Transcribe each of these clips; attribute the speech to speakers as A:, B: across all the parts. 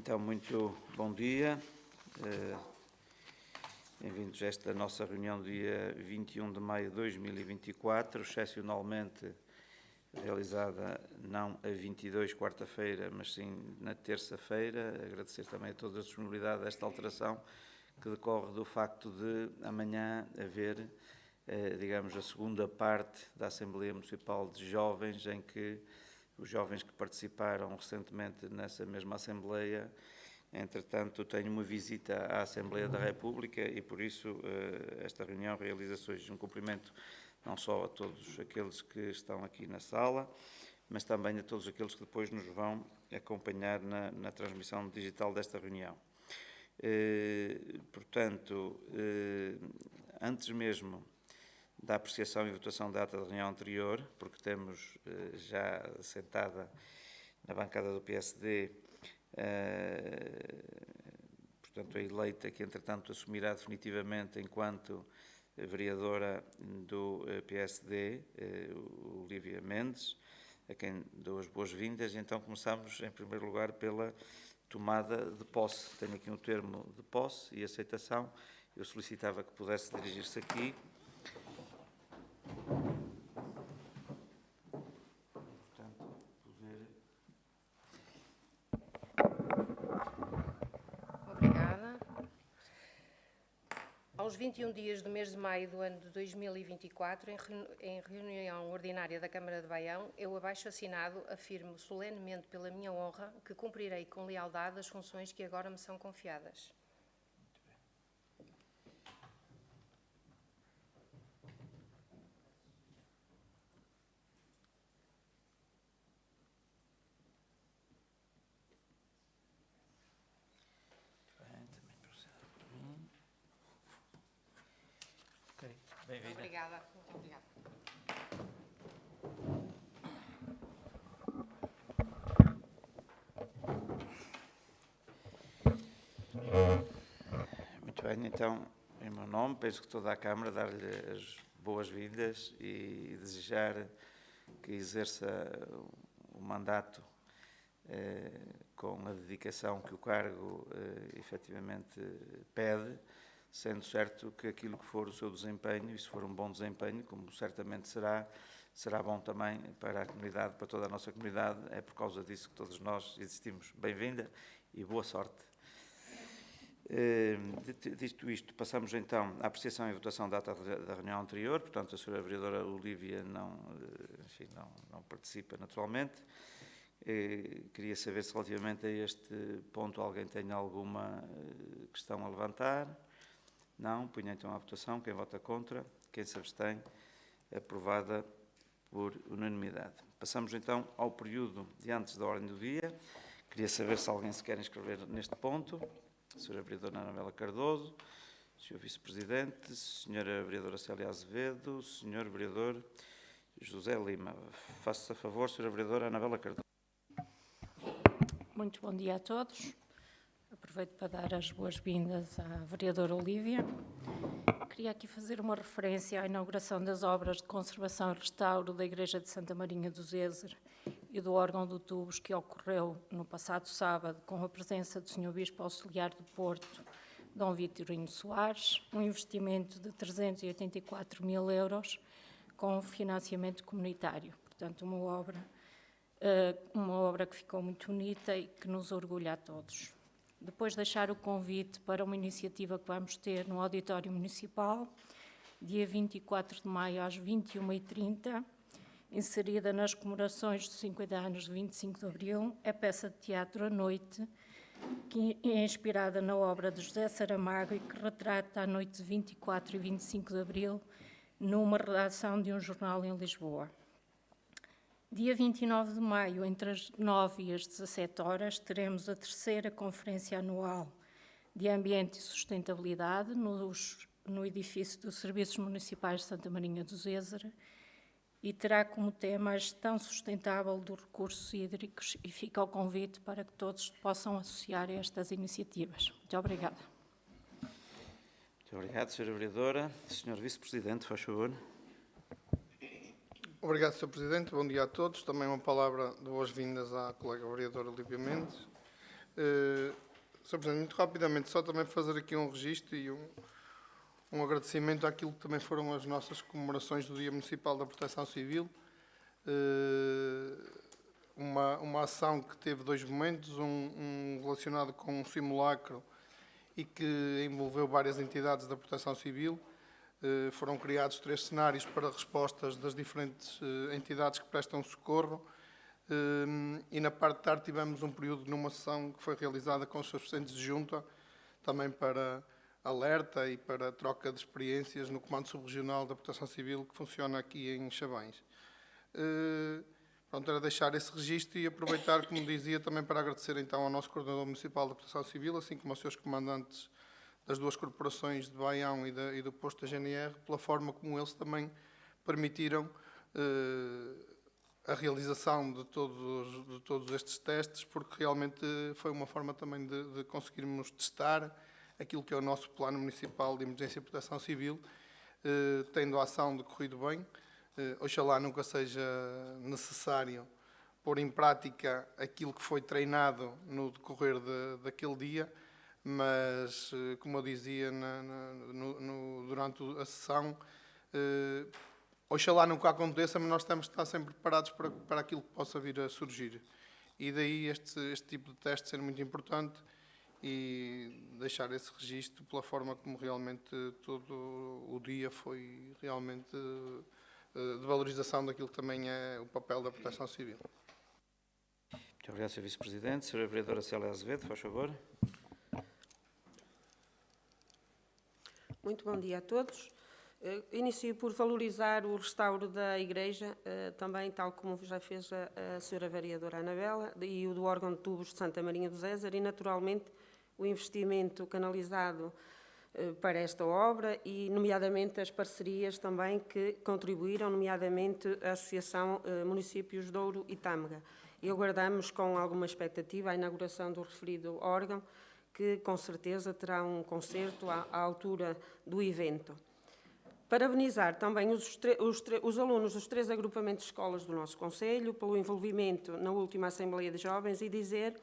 A: Então, muito bom dia. Bem-vindos a esta nossa reunião do dia 21 de maio de 2024, excepcionalmente realizada não a 22, quarta-feira, mas sim na terça-feira. Agradecer também a toda a disponibilidade desta alteração, que decorre do facto de amanhã haver, digamos, a segunda parte da Assembleia Municipal de Jovens, em que os jovens que participaram recentemente nessa mesma Assembleia, entretanto, têm uma visita à Assembleia da República e, por isso, esta reunião realiza-se hoje um cumprimento não só a todos aqueles que estão aqui na sala, mas também a todos aqueles que depois nos vão acompanhar na transmissão digital desta reunião. Portanto, antes mesmo da apreciação e votação da ata da reunião anterior, porque temos já sentada na bancada do PSD, portanto, a eleita que, entretanto, assumirá definitivamente enquanto vereadora do PSD, Olívia Mendes, a quem dou as boas-vindas. Então, começamos, em primeiro lugar, pela tomada de posse. Tenho aqui um termo de posse e aceitação. Eu solicitava que pudesse dirigir-se aqui.
B: Obrigada. Aos 21 dias do mês de maio do ano de 2024, em reunião ordinária da Câmara de Baião, eu, abaixo assinado, afirmo solenemente pela minha honra que cumprirei com lealdade as funções que agora me são confiadas.
A: Bem-vinda.
B: Obrigada. Muito obrigada.
A: Muito bem, então, em meu nome, penso que toda a Câmara dar-lhe as boas-vindas e desejar que exerça o mandato com a dedicação que o cargo efetivamente pede, sendo certo que aquilo que for o seu desempenho, e se for um bom desempenho, como certamente será bom também para a comunidade, para toda a nossa comunidade. É por causa disso que todos nós existimos. Bem-vinda e boa sorte. Dito isto, passamos então à apreciação e votação da ata da reunião anterior. Portanto, a senhora vereadora Olívia não participa naturalmente. Queria saber se relativamente a este ponto alguém tem alguma questão a levantar. Não. Ponho então à votação. Quem vota contra? Quem se abstém? Aprovada por unanimidade. Passamos então ao período de antes da ordem do dia. Queria saber se alguém se quer inscrever neste ponto. Sra. Vereadora Anabela Cardoso, Sr. Vice-Presidente, Sra. Vereadora Célia Azevedo, Sr. Vereador José Lima. Faça a favor, Sra. Vereadora Anabela Cardoso.
C: Muito bom dia a todos. Aproveito para dar as boas-vindas à vereadora Olívia. Queria aqui fazer uma referência à inauguração das obras de conservação e restauro da Igreja de Santa Marinha do Zezer e do órgão do Tubos, que ocorreu no passado sábado com a presença do Sr. Bispo Auxiliar do Porto, Dom Vitorino Soares, um investimento de 384 mil euros com financiamento comunitário. Portanto, uma obra que ficou muito bonita e que nos orgulha a todos. Depois deixar o convite para uma iniciativa que vamos ter no Auditório Municipal, dia 24 de maio às 21h30, inserida nas comemorações dos 50 anos de 25 de Abril, é peça de teatro à noite, que é inspirada na obra de José Saramago e que retrata a noite de 24 e 25 de Abril numa redação de um jornal em Lisboa. Dia 29 de maio, entre as 9 e as 17 horas, teremos a terceira Conferência Anual de Ambiente e Sustentabilidade no edifício dos Serviços Municipais de Santa Marinha do Zezer e terá como tema a gestão sustentável dos recursos hídricos e fica o convite para que todos possam associar a estas iniciativas. Muito obrigada.
A: Muito obrigado, Sra. Vereadora. Sr. Vice-Presidente, faz favor.
D: Obrigado, Sr. Presidente. Bom dia a todos. Também uma palavra de boas-vindas à colega vereadora Olívia Mendes. Sr. Presidente, muito rapidamente, só também fazer aqui um registro e um agradecimento àquilo que também foram as nossas comemorações do Dia Municipal da Proteção Civil. Uma ação que teve dois momentos, um relacionado com um simulacro e que envolveu várias entidades da Proteção Civil. Foram criados 3 cenários para respostas das diferentes entidades que prestam socorro. E na parte de tarde tivemos um período numa sessão que foi realizada com os seus presidentes de junta, também para alerta e para troca de experiências no Comando Subregional da Proteção Civil, que funciona aqui em Chavães. Pronto, era deixar esse registro e aproveitar, como dizia, também para agradecer então ao nosso Coordenador Municipal da Proteção Civil, assim como aos seus comandantes das 2 corporações de Baião e do posto da GNR, pela forma como eles também permitiram a realização de todos estes testes, porque realmente foi uma forma também de conseguirmos testar aquilo que é o nosso Plano Municipal de Emergência e Proteção Civil, tendo a ação decorrido bem. Oxalá nunca seja necessário pôr em prática aquilo que foi treinado no decorrer daquele dia, mas, como eu dizia durante a sessão, oxalá nunca aconteça, mas nós temos de estar sempre preparados para aquilo que possa vir a surgir. E daí este tipo de teste ser muito importante e deixar esse registro pela forma como realmente todo o dia foi realmente de valorização daquilo que também é o papel da Proteção Civil.
A: Muito obrigado, Sr. Vice-Presidente. Sra. Vereadora Célia Azevedo, faz favor.
E: Muito bom dia a todos. Inicio por valorizar o restauro da Igreja, também tal como já fez a Sra. Vereadora Anabela, e o do órgão de tubos de Santa Marinha do Zézer, e naturalmente o investimento canalizado para esta obra e, nomeadamente, as parcerias também que contribuíram, nomeadamente a Associação Municípios de Douro e Tâmega. E aguardamos com alguma expectativa a inauguração do referido órgão, que com certeza terá um concerto à altura do evento. Parabenizar também os alunos dos 3 agrupamentos de escolas do nosso concelho pelo envolvimento na última Assembleia de Jovens e dizer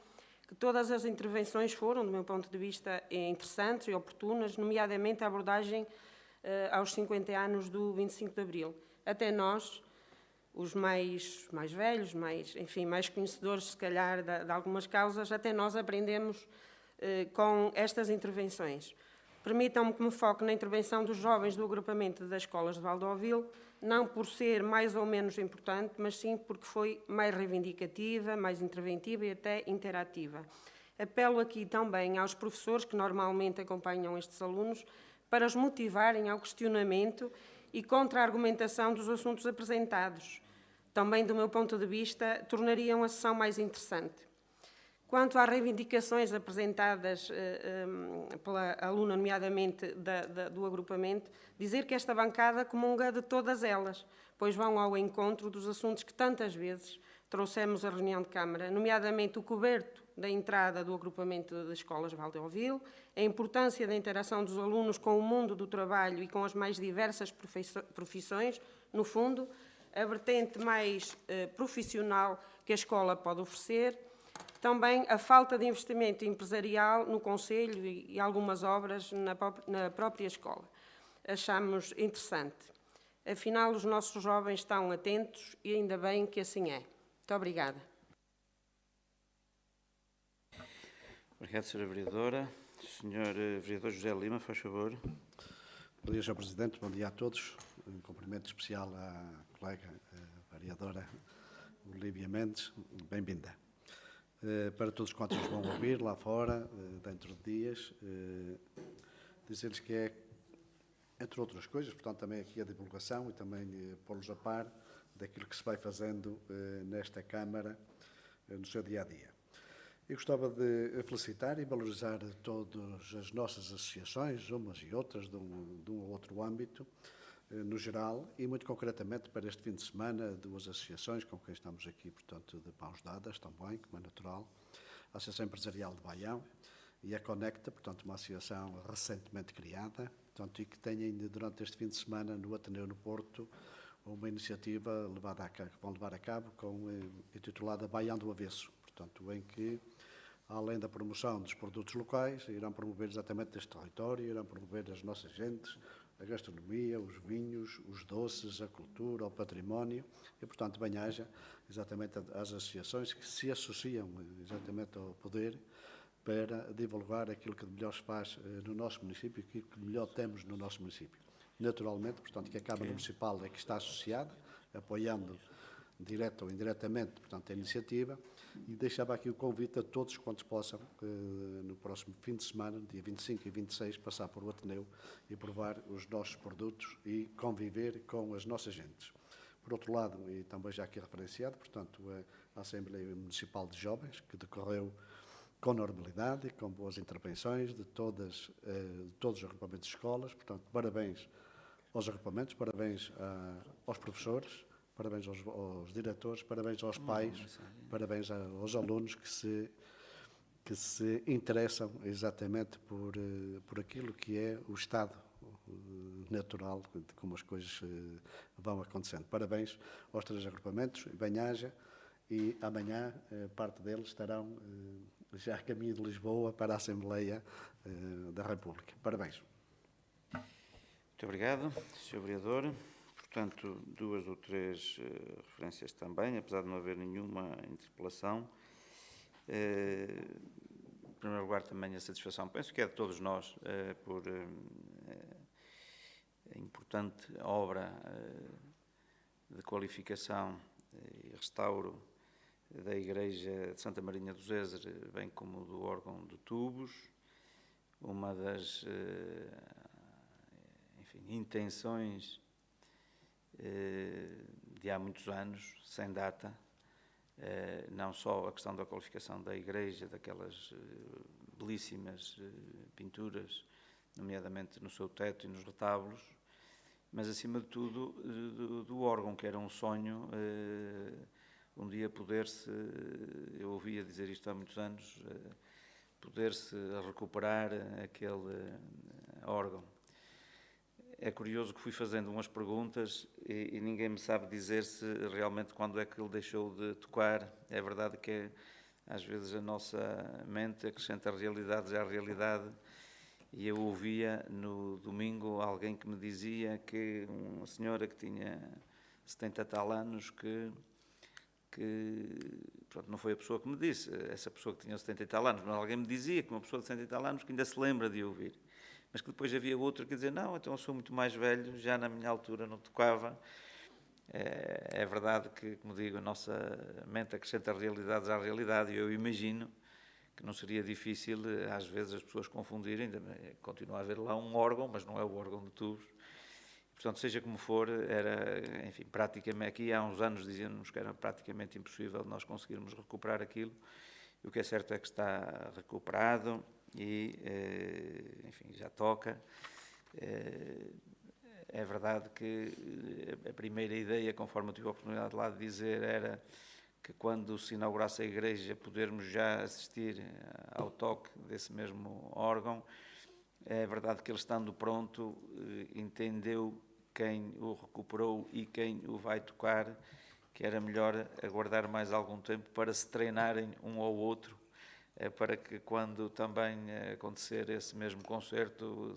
E: que todas as intervenções foram, do meu ponto de vista, interessantes e oportunas, nomeadamente a abordagem aos 50 anos do 25 de Abril. Até nós, os mais velhos, mais conhecedores, se calhar, de algumas causas, até nós aprendemos com estas intervenções. Permitam-me que me foque na intervenção dos jovens do agrupamento das escolas de Valdovil, não por ser mais ou menos importante, mas sim porque foi mais reivindicativa, mais interventiva e até interativa. Apelo aqui também aos professores que normalmente acompanham estes alunos para os motivarem ao questionamento e contra-argumentação dos assuntos apresentados. Também, do meu ponto de vista, tornariam a sessão mais interessante. Quanto às reivindicações apresentadas pela aluna, nomeadamente do agrupamento, dizer que esta bancada comunga de todas elas, pois vão ao encontro dos assuntos que tantas vezes trouxemos à reunião de Câmara, nomeadamente o coberto da entrada do agrupamento de escolas Valdovil, a importância da interação dos alunos com o mundo do trabalho e com as mais diversas profissões, no fundo, a vertente mais profissional que a escola pode oferecer. Também a falta de investimento empresarial no Concelho e algumas obras na própria escola. Achamos interessante. Afinal, os nossos jovens estão atentos e ainda bem que assim é. Muito obrigada.
A: Obrigado, Sra. Vereadora. Sr. Vereador José Lima, faz favor.
F: Bom dia, Sr. Presidente. Bom dia a todos. Um cumprimento especial à colega vereadora Olívia Mendes. Bem-vinda. Para todos quantos nos vão ouvir lá fora, dentro de dias, dizer-lhes que é, entre outras coisas, portanto, também aqui a divulgação e também pô-los a par daquilo que se vai fazendo nesta Câmara no seu dia-a-dia. Eu gostava de felicitar e valorizar todas as nossas associações, umas e outras, de um ou outro âmbito, no geral, e muito concretamente para este fim de semana, 2 associações com quem estamos aqui, portanto, de mãos dadas também, como é natural, a Associação Empresarial de Baião e a Conecta, portanto, uma associação recentemente criada, portanto, e que tem ainda durante este fim de semana no Ateneu no Porto uma iniciativa que vão levar a cabo intitulada Baião do Avesso, portanto, em que além da promoção dos produtos locais, irão promover exatamente este território, irão promover as nossas gentes, a gastronomia, os vinhos, os doces, a cultura, o património e, portanto, bem-haja exatamente às associações que se associam exatamente ao poder para divulgar aquilo que de melhor se faz no nosso município e aquilo que de melhor temos no nosso município. Naturalmente, portanto, que a Câmara Municipal é que está associada, apoiando direto ou indiretamente, portanto, a iniciativa, e deixava aqui o convite a todos quantos possam, no próximo fim de semana, dia 25 e 26, passar por o Ateneu e provar os nossos produtos e conviver com as nossas gentes. Por outro lado, e também já aqui referenciado, portanto, a Assembleia Municipal de Jovens, que decorreu com normalidade, com boas intervenções de todos os agrupamentos de escolas, portanto, parabéns aos agrupamentos, parabéns aos professores, parabéns aos diretores, parabéns aos pais, parabéns aos alunos que se interessam exatamente por aquilo que é o estado natural de como as coisas vão acontecendo. Parabéns aos 3 agrupamentos, bem-haja, e amanhã parte deles estarão já a caminho de Lisboa para a Assembleia da República. Parabéns.
A: Muito obrigado, Sr. Vereador. Portanto, 2 ou 3 referências também, apesar de não haver nenhuma interpelação. Em primeiro lugar, também a satisfação, penso que é de todos nós, por a importante obra de qualificação e restauro da Igreja de Santa Marinha do Zezer, bem como do órgão de Tubos, uma das intenções de há muitos anos, sem data, não só a questão da qualificação da igreja, daquelas belíssimas pinturas, nomeadamente no seu teto e nos retábulos, mas acima de tudo do órgão, que era um sonho, um dia poder-se, eu ouvia dizer isto há muitos anos, poder-se recuperar aquele órgão. É curioso que fui fazendo umas perguntas e ninguém me sabe dizer se realmente quando é que ele deixou de tocar. É verdade que às vezes a nossa mente acrescenta realidades à realidade, e eu ouvia no domingo alguém que me dizia que uma senhora que tinha 70 e tal anos, que pronto, não foi a pessoa que me disse, essa pessoa que tinha 70 e tal anos, mas alguém me dizia que uma pessoa de 70 e tal anos que ainda se lembra de ouvir. Mas que depois havia outro que dizia, não, então eu sou muito mais velho, já na minha altura não tocava. É verdade que, como digo, a nossa mente acrescenta realidades à realidade, e eu imagino que não seria difícil, às vezes, as pessoas confundirem, continua a haver lá um órgão, mas não é o órgão de Tubos. Portanto, seja como for, era, enfim, praticamente, aqui há uns anos diziam-nos que era praticamente impossível nós conseguirmos recuperar aquilo, e o que é certo é que está recuperado, e, enfim, já toca. É verdade que a primeira ideia, conforme eu tive a oportunidade de lá de dizer, era que quando se inaugurasse a igreja podermos já assistir ao toque desse mesmo órgão. É verdade que ele, estando pronto, entendeu quem o recuperou e quem o vai tocar, que era melhor aguardar mais algum tempo para se treinarem um ao outro, para que quando também acontecer esse mesmo concerto,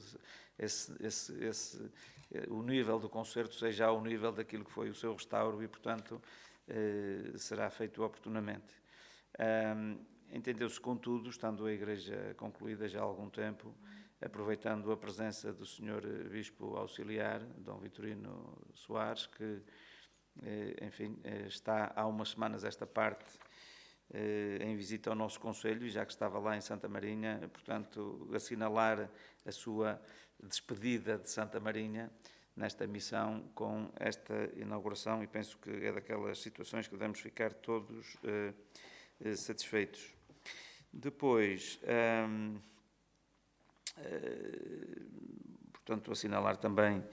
A: o nível do concerto seja ao nível daquilo que foi o seu restauro, e, portanto, será feito oportunamente. Entendeu-se, contudo, estando a igreja concluída já há algum tempo, aproveitando a presença do Sr. Bispo Auxiliar, Dom Vitorino Soares, que, enfim, está há umas semanas esta parte em visita ao nosso Conselho, e já que estava lá em Santa Marinha, portanto, assinalar a sua despedida de Santa Marinha nesta missão com esta inauguração, e penso que é daquelas situações que devemos ficar todos satisfeitos. Depois, portanto, assinalar também,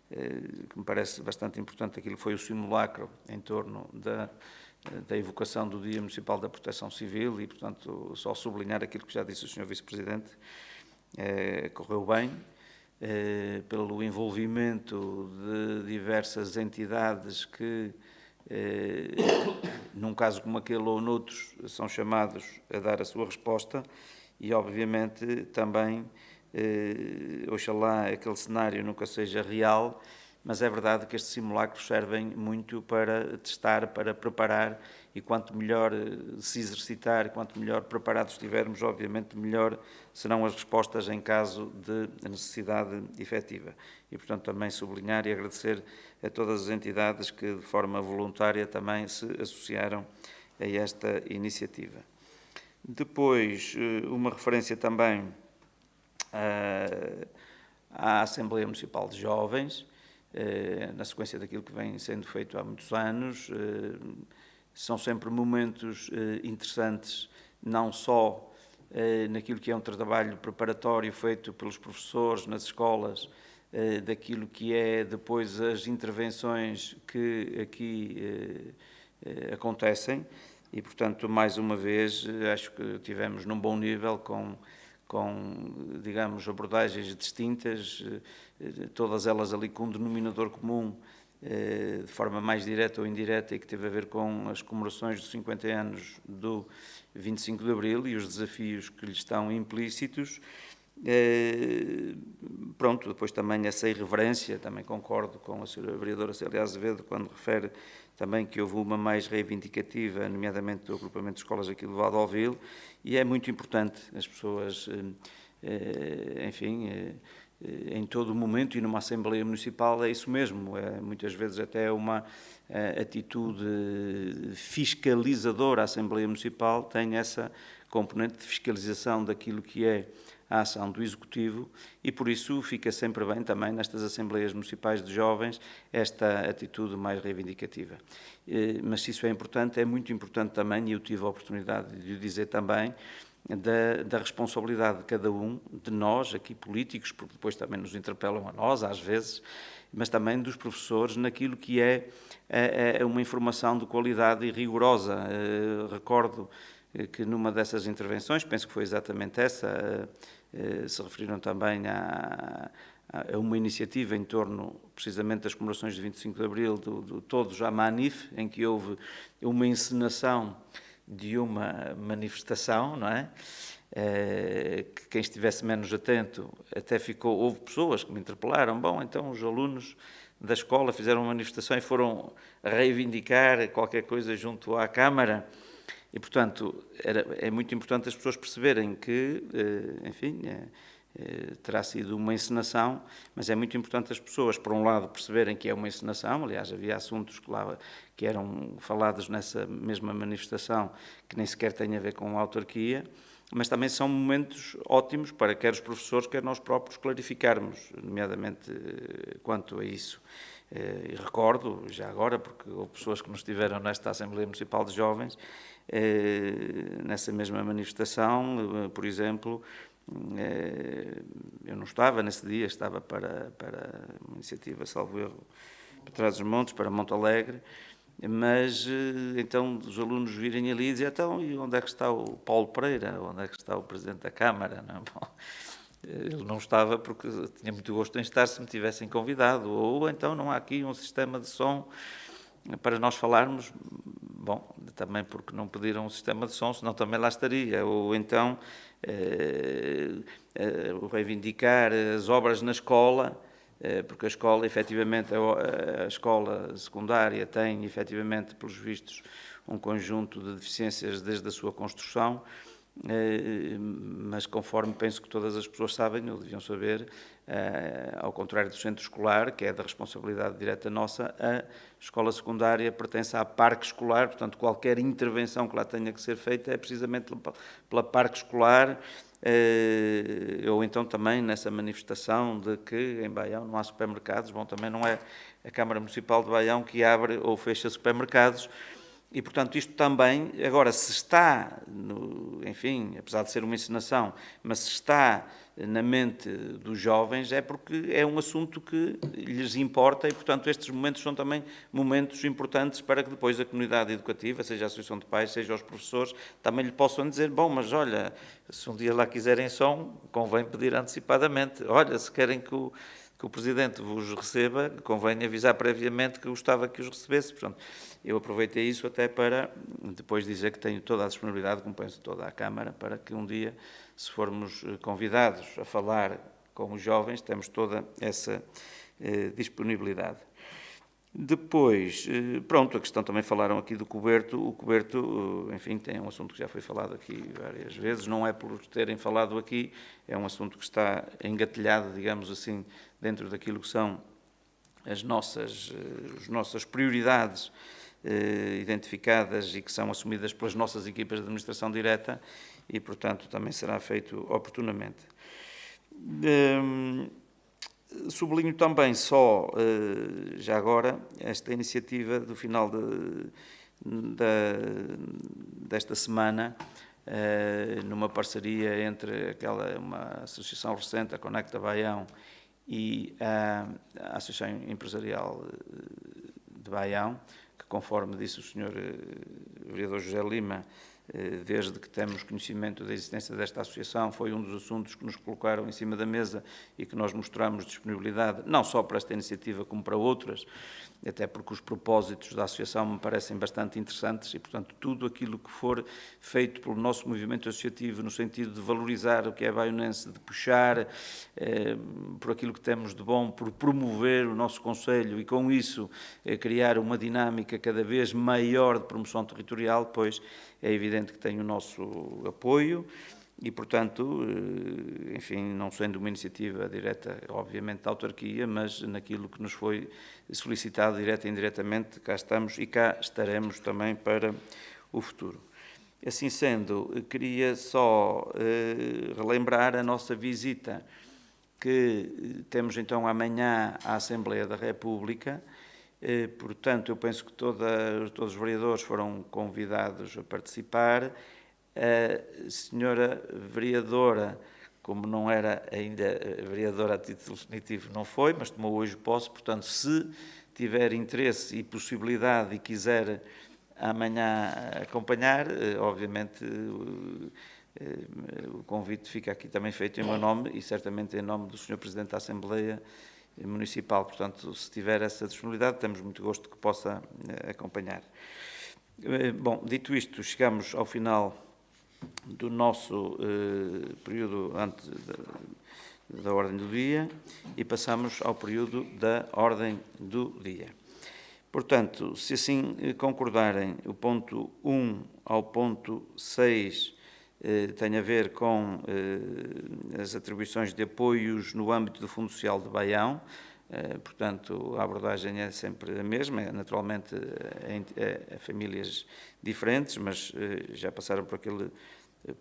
A: que me parece bastante importante, aquilo que foi o simulacro em torno da evocação do Dia Municipal da Proteção Civil, e, portanto, só sublinhar aquilo que já disse o Sr. Vice-Presidente, correu bem, pelo envolvimento de diversas entidades que num caso como aquele ou noutros, são chamados a dar a sua resposta e, obviamente, também, oxalá aquele cenário nunca seja real, mas é verdade que estes simulacros servem muito para testar, para preparar, e quanto melhor se exercitar, quanto melhor preparados estivermos, obviamente melhor serão as respostas em caso de necessidade efetiva. E, portanto, também sublinhar e agradecer a todas as entidades que, de forma voluntária, também se associaram a esta iniciativa. Depois, uma referência também à Assembleia Municipal de Jovens, na sequência daquilo que vem sendo feito há muitos anos. São sempre momentos interessantes, não só naquilo que é um trabalho preparatório feito pelos professores nas escolas, daquilo que é depois as intervenções que aqui acontecem, e, portanto, mais uma vez, acho que tivemos num bom nível com digamos, abordagens distintas, todas elas ali com um denominador comum, de forma mais direta ou indireta, e que teve a ver com as comemorações dos 50 anos do 25 de Abril e os desafios que lhes estão implícitos. Pronto, depois também essa irreverência, também concordo com a Sra. Vereadora Célia Azevedo, quando refere também que houve uma mais reivindicativa, nomeadamente do agrupamento de escolas aqui do Valdeovil, e é muito importante as pessoas, enfim, em todo o momento, e numa Assembleia Municipal é isso mesmo, muitas vezes até uma atitude fiscalizadora. A Assembleia Municipal tem essa componente de fiscalização daquilo que é a ação do Executivo, e por isso fica sempre bem também nestas Assembleias Municipais de Jovens esta atitude mais reivindicativa. Mas se isso é importante, é muito importante também, e eu tive a oportunidade de o dizer também, da responsabilidade de cada um de nós, aqui políticos, porque depois também nos interpelam a nós, às vezes, mas também dos professores, naquilo que é uma informação de qualidade e rigorosa. Recordo que numa dessas intervenções, penso que foi exatamente essa, se referiram também a uma iniciativa em torno, precisamente, das comemorações de 25 de Abril, do Todos à Manif, em que houve uma encenação de uma manifestação, não é? Que quem estivesse menos atento até ficou... Houve pessoas que me interpelaram, bom, então os alunos da escola fizeram uma manifestação e foram reivindicar qualquer coisa junto à Câmara. E, portanto, é muito importante as pessoas perceberem que, enfim, terá sido uma encenação, mas é muito importante as pessoas, por um lado, perceberem que é uma encenação. Aliás, havia assuntos que eram falados nessa mesma manifestação que nem sequer têm a ver com a autarquia, mas também são momentos ótimos para quer os professores, quer nós próprios clarificarmos, nomeadamente quanto a isso. E recordo, já agora, porque houve pessoas que não estiveram nesta Assembleia Municipal de Jovens, nessa mesma manifestação, por exemplo, eu não estava nesse dia, estava para uma iniciativa, salvo erro, para Trás-os-Montes, para Monte Alegre, mas então os alunos virem ali e dizem, então, e onde é que está o Paulo Pereira, onde é que está o Presidente da Câmara? Não, bom, ele não estava porque tinha muito gosto em estar se me tivessem convidado, ou então não há aqui um sistema de som para nós falarmos. Bom, também porque não pediram um sistema de som, senão também lá estaria. Ou então reivindicar as obras na escola, porque a escola, efetivamente, a escola secundária tem, efetivamente, pelos vistos, um conjunto de deficiências desde a sua construção, mas conforme penso que todas as pessoas sabem, ou deviam saber, ao contrário do centro escolar, que é da responsabilidade direta nossa, a escola secundária pertence à parque escolar, portanto qualquer intervenção que lá tenha que ser feita é precisamente pela parque escolar, ou então também nessa manifestação de que em Baião não há supermercados. Bom, também não é a Câmara Municipal de Baião que abre ou fecha supermercados. E, portanto, isto também, agora, se está, enfim, apesar de ser uma encenação, mas se está na mente dos jovens, é porque é um assunto que lhes importa e, portanto, estes momentos são também momentos importantes para que depois a comunidade educativa, seja a Associação de Pais, seja os professores, também lhe possam dizer, bom, mas olha, se um dia lá quiserem som, convém pedir antecipadamente. Olha, se querem que que o Presidente vos receba, convém avisar previamente que gostava que os recebesse. Portanto, eu aproveitei isso até para depois dizer que tenho toda a disponibilidade, como penso toda a Câmara, para que um dia, se formos convidados a falar com os jovens, temos toda essa disponibilidade. Depois, pronto, a questão também falaram aqui do coberto. O coberto, enfim, tem um assunto que já foi falado aqui várias vezes, não é por terem falado aqui, é um assunto que está engatilhado, digamos assim, dentro daquilo que são as nossas prioridades identificadas e que são assumidas pelas nossas equipas de administração direta e, portanto, também será feito oportunamente. Sublinho também só, já agora, esta iniciativa do final desta semana, numa parceria entre uma associação recente, a Conecta Baião, e a Associação Empresarial de Baião, que, conforme disse o Sr. Vereador José Lima, desde que temos conhecimento da existência desta associação, foi um dos assuntos que nos colocaram em cima da mesa e que nós mostramos disponibilidade, não só para esta iniciativa como para outras, até porque os propósitos da associação me parecem bastante interessantes e, portanto, tudo aquilo que for feito pelo nosso movimento associativo no sentido de valorizar o que é baionense, de puxar por aquilo que temos de bom, por promover o nosso concelho e, com isso, criar uma dinâmica cada vez maior de promoção territorial, pois é evidente que tem o nosso apoio e, portanto, enfim, não sendo uma iniciativa direta, obviamente, da autarquia, mas naquilo que nos foi solicitado direta e indiretamente, cá estamos e cá estaremos também para o futuro. Assim sendo, queria só relembrar a nossa visita que temos então amanhã à Assembleia da República. Portanto, eu penso que todos os vereadores foram convidados a participar. A senhora vereadora, como não era ainda vereadora a título definitivo, não foi, mas tomou hoje posse. Portanto, se tiver interesse e possibilidade e quiser amanhã acompanhar, obviamente o convite fica aqui também feito em meu nome e certamente em nome do Sr. Presidente da Assembleia Municipal. Portanto, se tiver essa disponibilidade, temos muito gosto que possa acompanhar. Bom, dito isto, chegamos ao final do nosso período antes da ordem do dia e passamos ao período da ordem do dia. Portanto, se assim concordarem, o ponto 1 ao ponto 6 tem a ver com as atribuições de apoios no âmbito do Fundo Social de Baião. Portanto, a abordagem é sempre a mesma, naturalmente a famílias diferentes, mas já passaram por aquele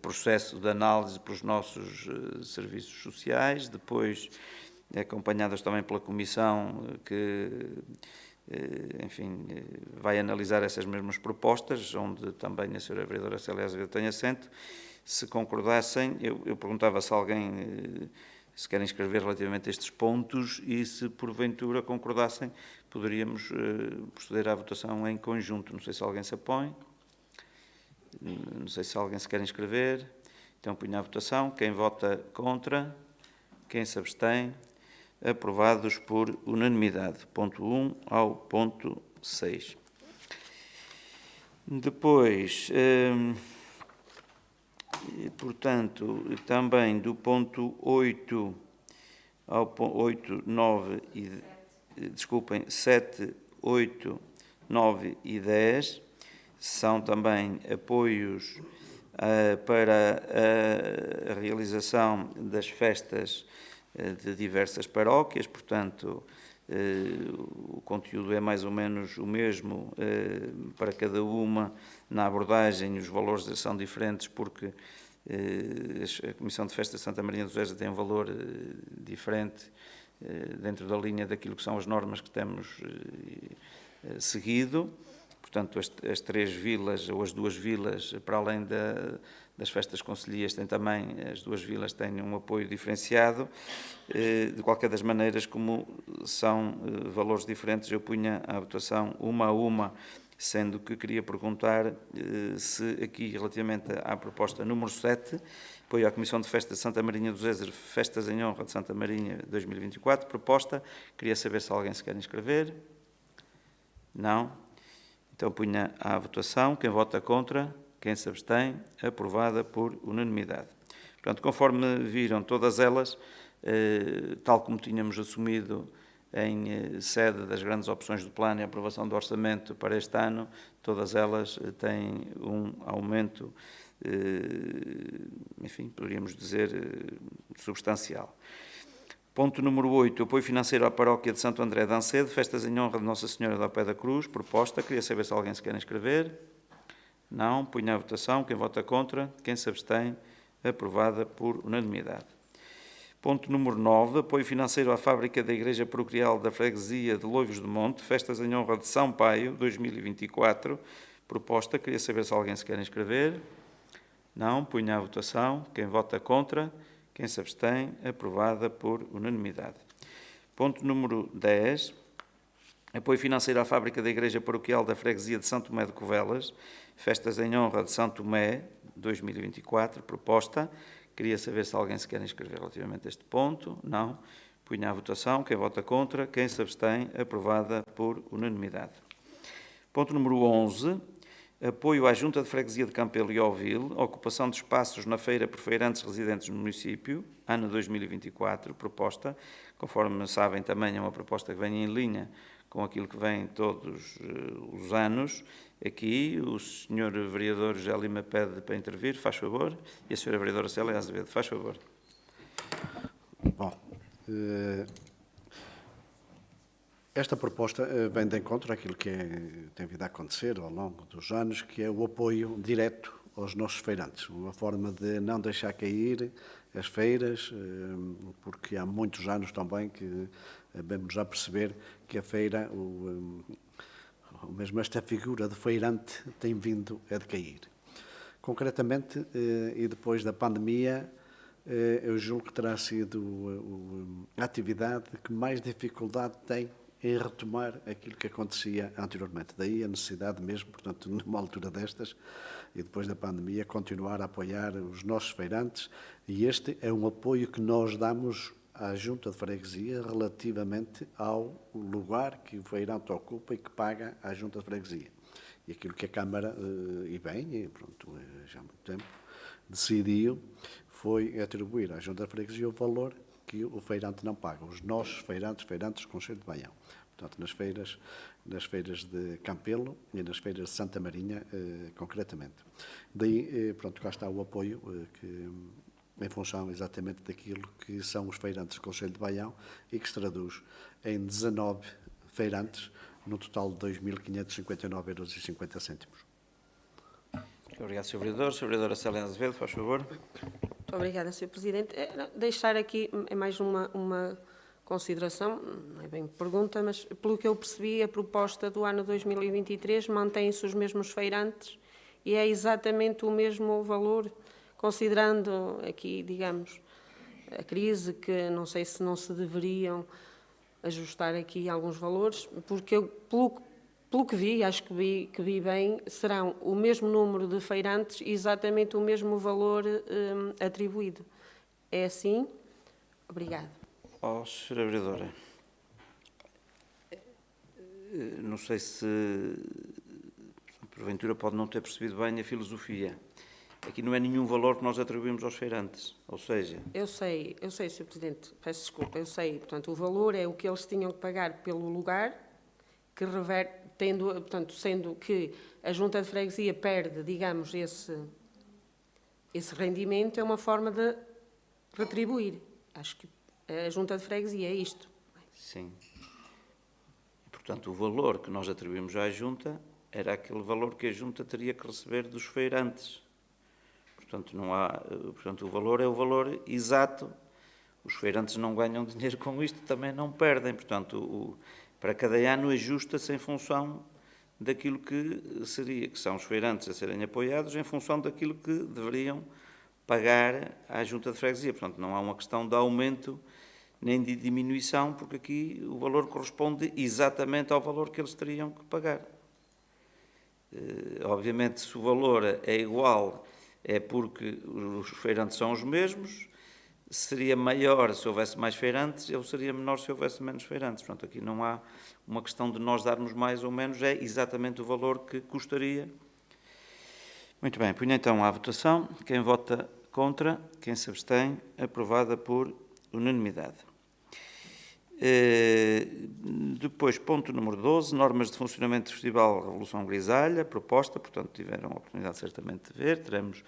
A: processo de análise pelos nossos serviços sociais, depois acompanhadas também pela Comissão que, enfim, vai analisar essas mesmas propostas, onde também a Sra. Vereadora Célia Azevedo tem assento. Se concordassem, eu perguntava se alguém se querem escrever relativamente a estes pontos e se porventura concordassem, poderíamos proceder à votação em conjunto. Não sei se alguém se opõe, não sei se alguém se quer inscrever. Então ponho à votação. Quem vota contra, quem se abstém, aprovados por unanimidade. Ponto 1 ao ponto 6. Depois, portanto, também do ponto 8 ao 8, 9 e... Desculpem, 7, 8, 9 e 10 são também apoios para a realização das festas de diversas paróquias, portanto, o conteúdo é mais ou menos o mesmo para cada uma na abordagem, os valores são diferentes porque a Comissão de Festa de Santa Maria do Zézer tem um valor diferente dentro da linha daquilo que são as normas que temos seguido. Portanto, as três vilas, ou as duas vilas, para além das festas concelhias, as duas vilas têm um apoio diferenciado. De qualquer das maneiras, como são valores diferentes, eu punha à votação uma a uma sendo que queria perguntar se aqui, relativamente à proposta número 7, apoio à Comissão de Festas de Santa Marinha do Zezer, Festas em Honra de Santa Marinha 2024, proposta, queria saber se alguém se quer inscrever. Não? Então punha à votação. Quem vota contra? Quem se abstém? Aprovada por unanimidade. Portanto, conforme viram todas elas, tal como tínhamos assumido em sede das grandes opções do plano e aprovação do orçamento para este ano, todas elas têm um aumento, enfim, poderíamos dizer, substancial. Ponto número 8, apoio financeiro à paróquia de Santo André de Ancedo, festas em honra de Nossa Senhora do Pé da Cruz, proposta, queria saber se alguém se quer inscrever. Não, punha à votação, quem vota contra, quem se abstém, aprovada por unanimidade. Ponto número 9, apoio financeiro à fábrica da Igreja Paroquial da Freguesia de Loivos do Monte, festas em honra de São Paio, 2024, proposta, queria saber se alguém se quer inscrever. Não, punha à votação, quem vota contra, quem se abstém, aprovada por unanimidade. Ponto número 10, apoio financeiro à fábrica da Igreja Paroquial da Freguesia de São Tomé de Covelas, festas em honra de São Tomé, 2024, proposta. Queria saber se alguém se quer inscrever relativamente a este ponto. Não. Punha à votação. Quem vota contra, quem se abstém, aprovada por unanimidade. Ponto número 11, apoio à Junta de Freguesia de Campelo e Ovil, ocupação de espaços na feira por feirantes residentes no município, ano 2024, proposta. Conforme sabem, também é uma proposta que vem em linha com aquilo que vem todos os anos. Aqui, o Sr. Vereador José Lima pede para intervir, faz favor, e a Sra. Vereadora Célia Azevedo, faz favor.
F: Bom, esta proposta vem de encontro àquilo que tem vindo a acontecer ao longo dos anos, que é o apoio direto aos nossos feirantes, uma forma de não deixar cair as feiras, porque há muitos anos também que vamos a perceber que a feira, mesmo esta figura de feirante, tem vindo a decair. Concretamente, e depois da pandemia, eu julgo que terá sido a atividade que mais dificuldade tem em retomar aquilo que acontecia anteriormente. Daí a necessidade mesmo, portanto, numa altura destas, e depois da pandemia, continuar a apoiar os nossos feirantes, e este é um apoio que nós damos à Junta de Freguesia relativamente ao lugar que o feirante ocupa e que paga à Junta de Freguesia. E aquilo que a Câmara, e bem, pronto, já há muito tempo, decidiu foi atribuir à Junta de Freguesia o valor que o feirante não paga, os nossos feirantes do Concelho de Baião. Portanto, nas feiras de Campelo e nas feiras de Santa Marinha, concretamente. Daí, pronto, cá está o apoio, que em função exatamente daquilo que são os feirantes do Concelho de Baião e que se traduz em 19 feirantes, no total de 2.559,50 €.
A: Muito obrigado, Sr. Vereador. Sra. Vereadora Célia Azevedo, faz favor.
E: Muito obrigada, Sr. Presidente. Deixar aqui mais uma consideração, não é bem pergunta, mas pelo que eu percebi, a proposta do ano 2023 mantém-se os mesmos feirantes e é exatamente o mesmo valor, considerando aqui, digamos, a crise, que não sei se não se deveriam ajustar aqui alguns valores, porque eu, pelo que vi, acho que vi bem, serão o mesmo número de feirantes e exatamente o mesmo valor atribuído. É assim? Obrigada.
A: Sra. Vereadora, não sei se, porventura, pode não ter percebido bem a filosofia. Aqui não é nenhum valor que nós atribuímos aos feirantes, ou seja...
E: Eu sei, Sr. Presidente, peço desculpa, eu sei. Portanto, o valor é o que eles tinham que pagar pelo lugar, que reverte, portanto, sendo que a Junta de Freguesia perde, digamos, esse rendimento, é uma forma de retribuir. Acho que a Junta de Freguesia é isto.
A: Sim. Portanto, o valor que nós atribuímos à Junta era aquele valor que a Junta teria que receber dos feirantes. Portanto, o valor é o valor exato. Os feirantes não ganham dinheiro com isto, também não perdem. Portanto, para cada ano ajusta-se em função daquilo que são os feirantes a serem apoiados, em função daquilo que deveriam pagar à Junta de Freguesia. Portanto, não há uma questão de aumento nem de diminuição, porque aqui o valor corresponde exatamente ao valor que eles teriam que pagar. Obviamente, se o valor é igual, é porque os feirantes são os mesmos. Seria maior se houvesse mais feirantes, ou seria menor se houvesse menos feirantes. Portanto, aqui não há uma questão de nós darmos mais ou menos, é exatamente o valor que custaria. Muito bem, ponho então à votação. Quem vota contra, quem se abstém, aprovada por unanimidade. Depois, ponto número 12, normas de funcionamento do Festival Revolução Grisalha, proposta, portanto tiveram a oportunidade certamente de ver. Teremos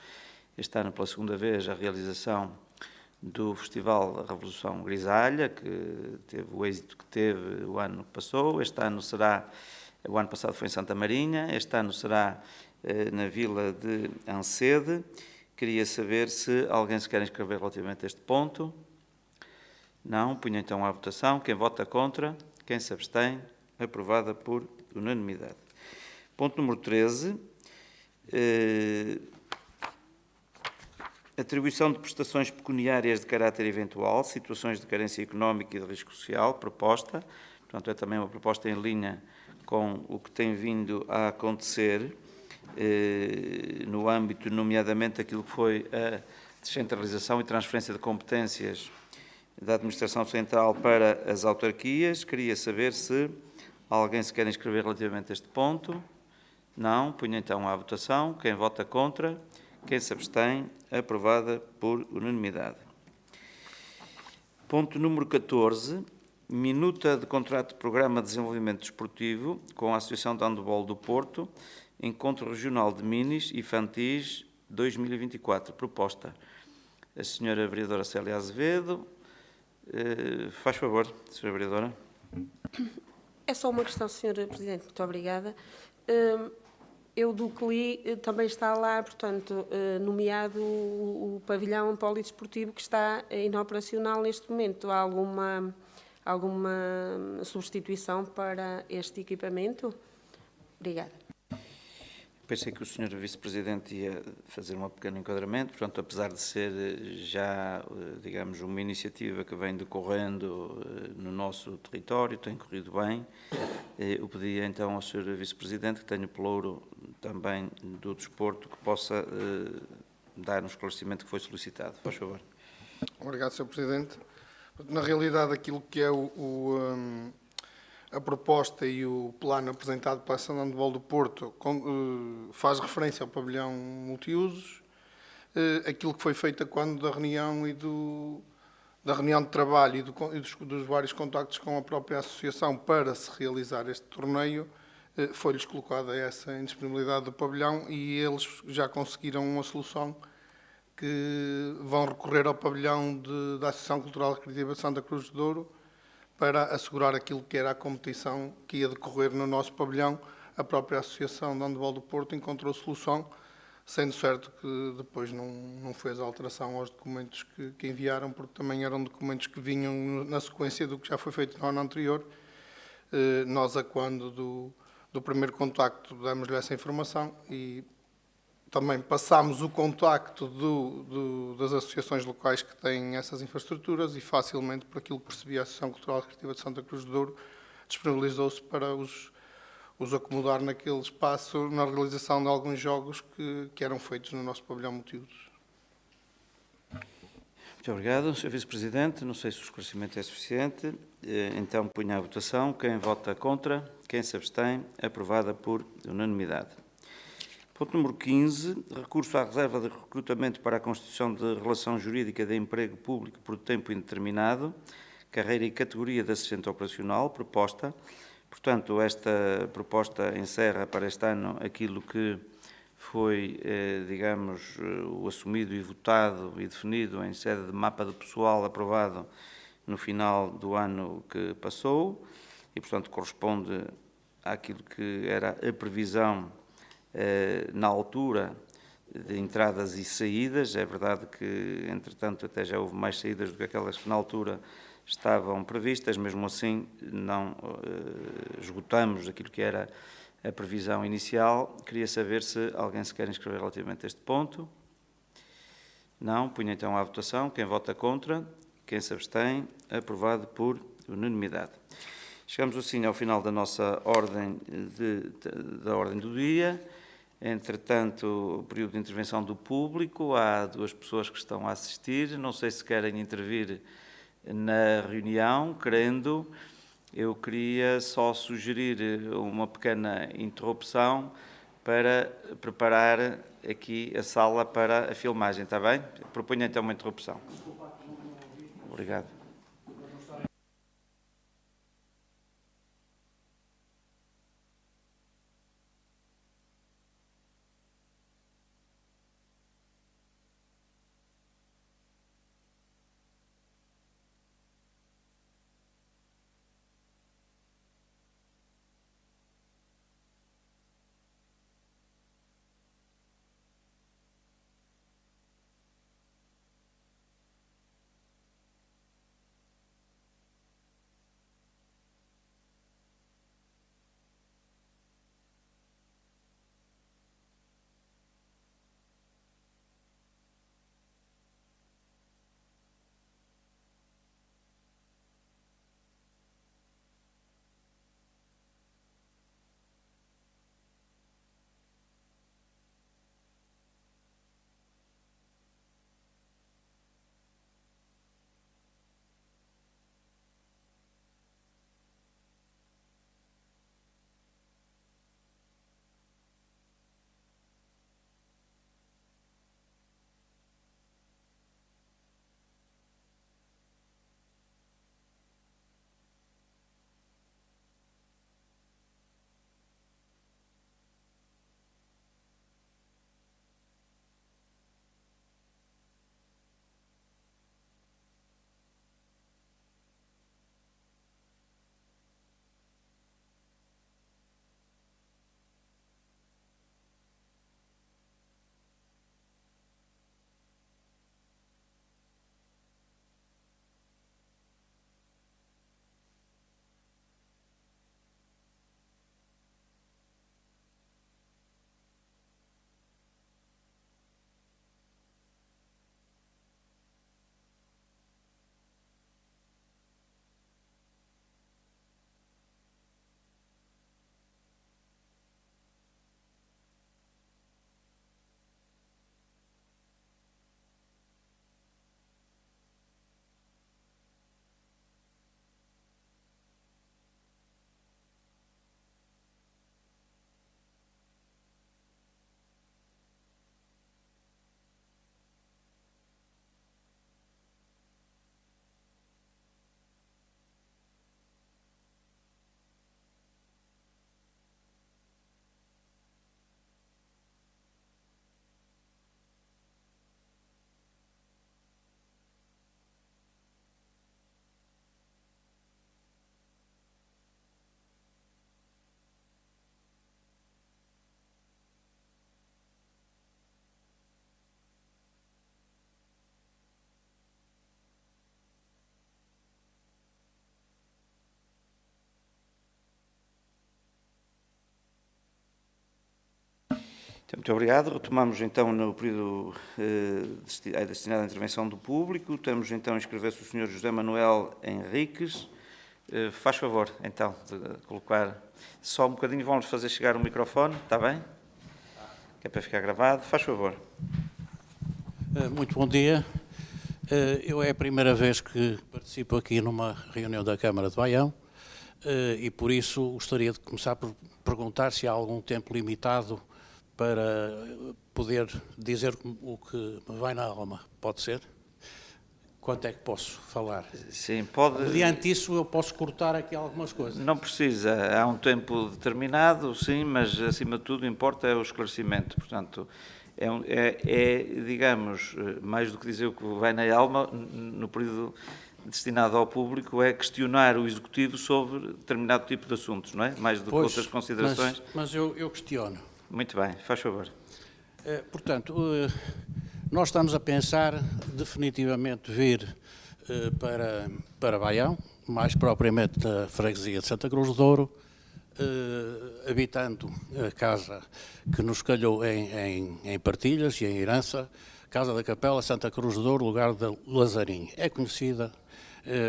A: este ano pela segunda vez a realização do Festival Revolução Grisalha, que teve o êxito que teve o ano que passou. Este ano será, o ano passado foi em Santa Marinha, este ano será na Vila de Ancede. Queria saber se alguém se quer inscrever relativamente a este ponto. Não, ponho então à votação. Quem vota contra, quem se abstém, aprovada por unanimidade. Ponto número 13. Atribuição de prestações pecuniárias de caráter eventual, situações de carência económica e de risco social, proposta. Portanto, é também uma proposta em linha com o que tem vindo a acontecer no âmbito, nomeadamente, daquilo que foi a descentralização e transferência de competências da Administração Central para as autarquias. Queria saber se alguém se quer inscrever relativamente a este ponto. Não, ponho então à votação. Quem vota contra, quem se abstém, aprovada por unanimidade. Ponto número 14, minuta de contrato de Programa de Desenvolvimento Desportivo com a Associação de Handebol do Porto, Encontro Regional de Minis Infantis 2024. Proposta. A senhora vereadora Célia Azevedo. Faz favor, senhora vereadora.
E: É só uma questão, senhora Presidente, muito obrigada. Eu do que li, também está lá, portanto, nomeado o pavilhão polidesportivo que está inoperacional neste momento. Há alguma substituição para este equipamento? Obrigada.
A: Pensei que o senhor vice-presidente ia fazer um pequeno enquadramento, portanto, apesar de ser já, digamos, uma iniciativa que vem decorrendo no nosso território, tem corrido bem, eu pedia então ao senhor vice-presidente, que tenha o pelouro também do desporto, que possa dar um esclarecimento que foi solicitado. Por favor.
D: Obrigado, Sr. Presidente. Na realidade, aquilo que é a proposta e o plano apresentado para a Associação de Handebol do Porto faz referência ao pavilhão multiusos. Aquilo que foi feito quando da reunião da reunião de trabalho e dos vários contactos com a própria associação para se realizar este torneio, foi-lhes colocada essa indisponibilidade do pavilhão e eles já conseguiram uma solução que vão recorrer ao pavilhão da Associação Cultural e Recreativa de Santa Cruz de Douro para assegurar aquilo que era a competição que ia decorrer no nosso pavilhão. A própria Associação de Handebol do Porto encontrou solução, sendo certo que depois não fez alteração aos documentos que enviaram, porque também eram documentos que vinham na sequência do que já foi feito no ano anterior. Nós, a quando do primeiro contacto, damos-lhe essa informação e também passámos o contacto das associações locais que têm essas infraestruturas e facilmente, por aquilo que percebi, a Associação Cultural e Recreativa de Santa Cruz de Douro disponibilizou-se para os acomodar naquele espaço na realização de alguns jogos que eram feitos no nosso pavilhão multiusos.
A: Muito obrigado, Sr. Vice-Presidente. Não sei se o esclarecimento é suficiente. Então, ponho à votação. Quem vota contra, quem se abstém, aprovada por unanimidade. Ponto número 15, recurso à reserva de recrutamento para a constituição de relação jurídica de emprego público por tempo indeterminado, carreira e categoria de assistente operacional, proposta. Portanto, esta proposta encerra para este ano aquilo que foi, digamos, o assumido e votado e definido em sede de mapa do pessoal aprovado no final do ano que passou e, portanto, corresponde àquilo que era a previsão na altura de entradas e saídas. É verdade que, entretanto, até já houve mais saídas do que aquelas que na altura estavam previstas, mesmo assim não esgotamos aquilo que era a previsão inicial. Queria saber se alguém se quer inscrever relativamente a este ponto. Não, ponho então à votação. Quem vota contra, quem se abstém, aprovado por unanimidade. Chegamos assim ao final da nossa ordem, da ordem do dia. Entretanto, o período de intervenção do público, há 2 pessoas que estão a assistir, não sei se querem intervir na reunião, querendo, eu queria só sugerir uma pequena interrupção para preparar aqui a sala para a filmagem, está bem? Proponho então uma interrupção. Obrigado. Muito obrigado. Retomamos então no período destinado à intervenção do público. Temos então a inscrever-se o Sr. José Manuel Henriques. Faz favor, então, de colocar só um bocadinho. Vamos fazer chegar o microfone, está bem? Que é para ficar gravado. Faz favor.
G: Muito bom dia. Eu é a primeira vez que participo aqui numa reunião da Câmara de Baião e, por isso, gostaria de começar por perguntar se há algum tempo limitado para poder dizer o que me vai na alma. Pode ser? Quanto é que posso falar?
A: Sim, pode.
G: Mediante isso, eu posso cortar aqui algumas coisas.
A: Não precisa. Há um tempo determinado, sim, mas, acima de tudo, importa é o esclarecimento. Portanto, digamos, mais do que dizer o que vai na alma, no período destinado ao público, é questionar o Executivo sobre determinado tipo de assuntos, não é? Mais do que outras considerações.
G: Mas eu questiono.
A: Muito bem, faz favor.
G: Portanto, nós estamos a pensar definitivamente vir para Baião, mais propriamente da freguesia de Santa Cruz de Douro, habitando a casa que nos calhou em partilhas e em herança, Casa da Capela, Santa Cruz de Douro, lugar de Lazarinho. É conhecida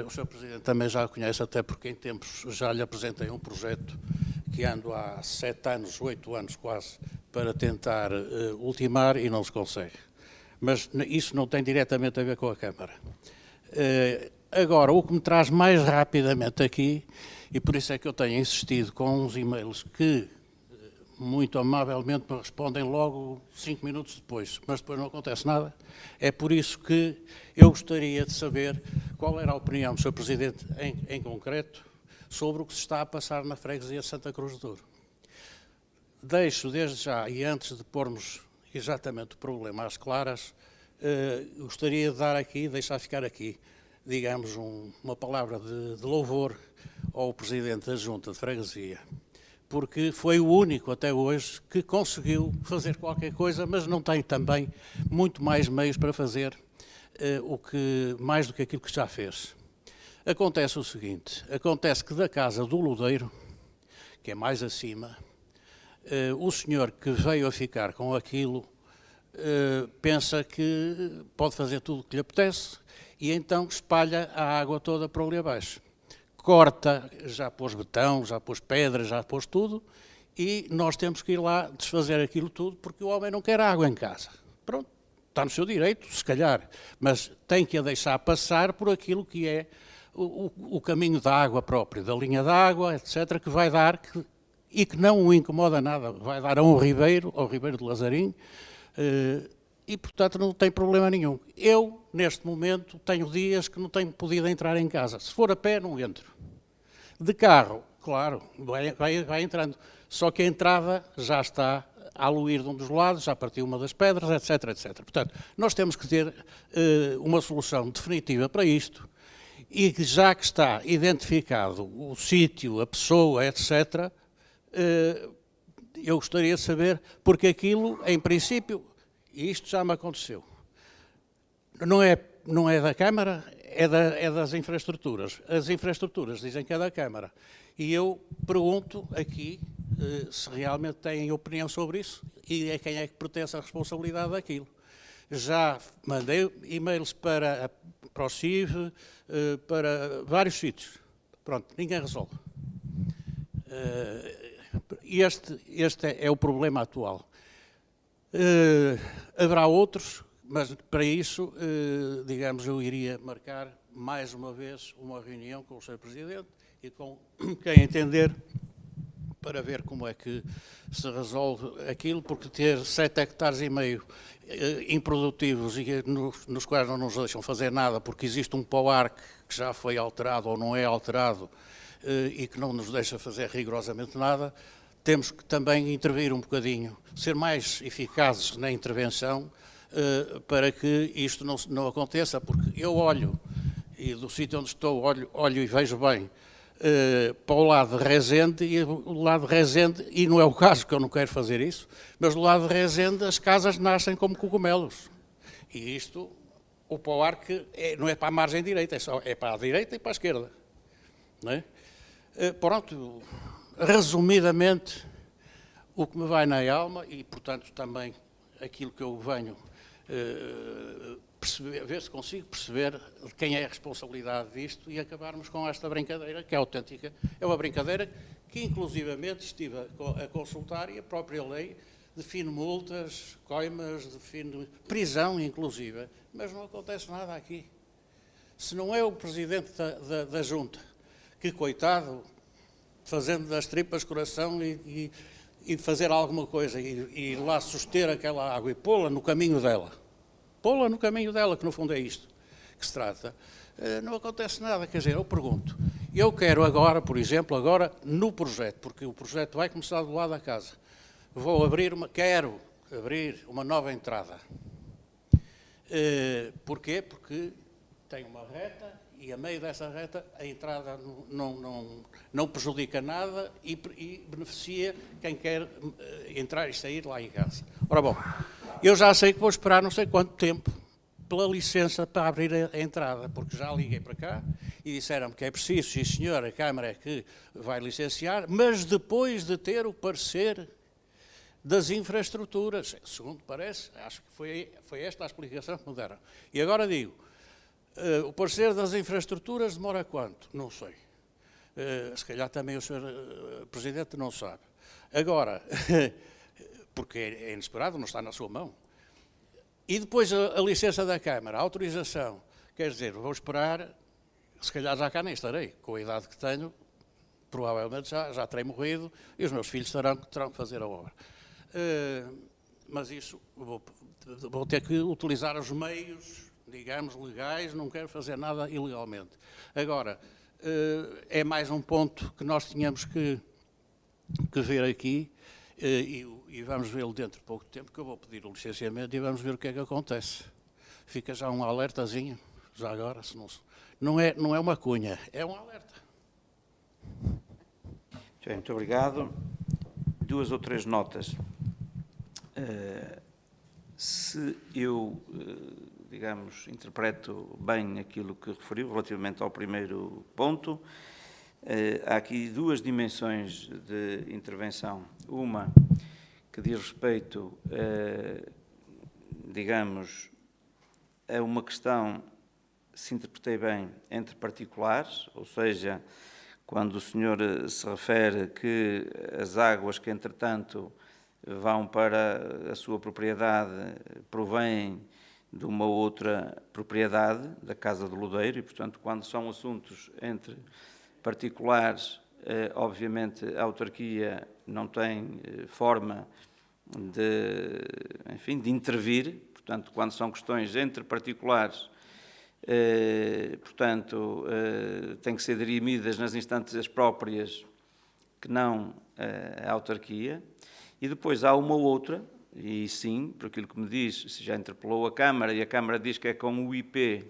G: O Sr. Presidente também já o conhece, até porque em tempos já lhe apresentei um projeto que ando há 7 anos, 8 anos quase, para tentar ultimar e não se consegue. Mas isso não tem diretamente a ver com a Câmara. Agora, o que me traz mais rapidamente aqui, e por isso é que eu tenho insistido com uns e-mails que muito amavelmente me respondem logo 5 minutos depois, mas depois não acontece nada, é por isso que eu gostaria de saber qual era a opinião do Sr. Presidente em concreto sobre o que se está a passar na freguesia de Santa Cruz de Douro. Deixo desde já, e antes de pormos exatamente o problema às claras, gostaria de dar aqui, deixar ficar aqui, digamos, uma palavra de louvor ao Presidente da Junta de Freguesia, porque foi o único até hoje que conseguiu fazer qualquer coisa, mas não tem também muito mais meios para fazer mais do que aquilo que já fez. Acontece o seguinte, acontece que da casa do Ludeiro, que é mais acima, o senhor que veio a ficar com aquilo pensa que pode fazer tudo o que lhe apetece e então espalha a água toda para ali abaixo. Corta, já pôs betão, já pôs pedra, já pôs tudo e nós temos que ir lá desfazer aquilo tudo porque o homem não quer água em casa. Pronto, está no seu direito, se calhar, mas tem que a deixar passar por aquilo que é o caminho da água próprio, da linha d'água, etc., que vai dar, e que não o incomoda nada, vai dar a um ribeiro, ao Ribeiro de Lazarim, e, portanto, não tem problema nenhum. Eu, neste momento, tenho dias que não tenho podido entrar em casa. Se for a pé, não entro. De carro, claro, vai entrando. Só que a entrada já está a aluir de um dos lados, já partiu uma das pedras, etc., etc. Portanto, nós temos que ter uma solução definitiva para isto e que, já que está identificado o sítio, a pessoa, etc., eu gostaria de saber, porque aquilo, em princípio, e isto já me aconteceu, não é da Câmara, é das infraestruturas. As infraestruturas dizem que é da Câmara. E eu pergunto aqui se realmente têm opinião sobre isso e a quem é que pertence a responsabilidade daquilo. Já mandei e-mails para o CIV, para vários sítios. Pronto, ninguém resolve. Este é o problema atual. Haverá outros, mas para isso, digamos, eu iria marcar mais uma vez uma reunião com o Sr. Presidente e com quem entender para ver como é que se resolve aquilo, porque ter 7,5 hectares improdutivos e nos quais não nos deixam fazer nada porque existe um POARC que já foi alterado ou não é alterado e que não nos deixa fazer rigorosamente nada, temos que também intervir um bocadinho, ser mais eficazes na intervenção para que isto não aconteça, porque eu olho, e do sítio onde estou, olho e vejo bem, para o lado de Rezende, e o lado de Rezende, e não é o caso que eu não quero fazer isso, mas do lado de Rezende as casas nascem como cogumelos. E isto, o POARC não é para a margem direita, é para a direita e para a esquerda. Não é? Pronto, resumidamente, o que me vai na alma, e portanto também aquilo que eu venho perceber, ver se consigo perceber de quem é a responsabilidade disto e acabarmos com esta brincadeira, que é autêntica. É uma brincadeira que, inclusivamente, estive a consultar e a própria lei define multas, coimas, define prisão, inclusive, mas não acontece nada aqui. Se não é o Presidente da Junta, que, coitado, fazendo das tripas coração e fazer alguma coisa e lá suster aquela água e pô-la no caminho dela, que no fundo é isto que se trata, não acontece nada. Quer dizer, eu pergunto, eu quero agora, por exemplo, no projeto, porque o projeto vai começar do lado da casa, quero abrir uma nova entrada. Porquê? Porque tem uma reta e a meio dessa reta a entrada não prejudica nada e beneficia quem quer entrar e sair lá em casa. Ora bom, eu já sei que vou esperar não sei quanto tempo pela licença para abrir a entrada, porque já liguei para cá e disseram-me que é preciso, sim senhor, a Câmara é que vai licenciar, mas depois de ter o parecer das infraestruturas, segundo parece, acho que foi esta a explicação que me deram. E agora digo, O parecer das infraestruturas demora quanto? Não sei. Se calhar também o Sr. Presidente não sabe. Agora, porque é inesperado, não está na sua mão. E depois a licença da Câmara, a autorização. Quer dizer, vou esperar, se calhar já cá nem estarei, com a idade que tenho, provavelmente já terei morrido e os meus filhos terão que fazer a obra. Mas isso, vou ter que utilizar os meios, digamos, legais, não quero fazer nada ilegalmente. Agora, é mais um ponto que nós tínhamos que ver aqui, e vamos vê-lo dentro de pouco tempo, que eu vou pedir o licenciamento e vamos ver o que é que acontece. Fica já um alertazinho, já agora, se não é uma cunha, é um alerta.
A: Muito obrigado. 2 ou 3 notas. Se eu, digamos, interpreto bem aquilo que referiu relativamente ao primeiro ponto, há aqui 2 dimensões de intervenção. Uma que diz respeito, digamos, a uma questão, se interpretei bem, entre particulares, ou seja, quando o senhor se refere que as águas que, entretanto, vão para a sua propriedade provêm de uma outra propriedade, da Casa do Lodeiro, e, portanto, quando são assuntos entre particulares, obviamente a autarquia não tem forma de intervir, portanto, quando são questões entre particulares, portanto, têm que ser dirimidas nas instâncias próprias que não a autarquia. E depois há uma outra, e sim, por aquilo que me diz, se já interpelou a Câmara, e a Câmara diz que é com o IP,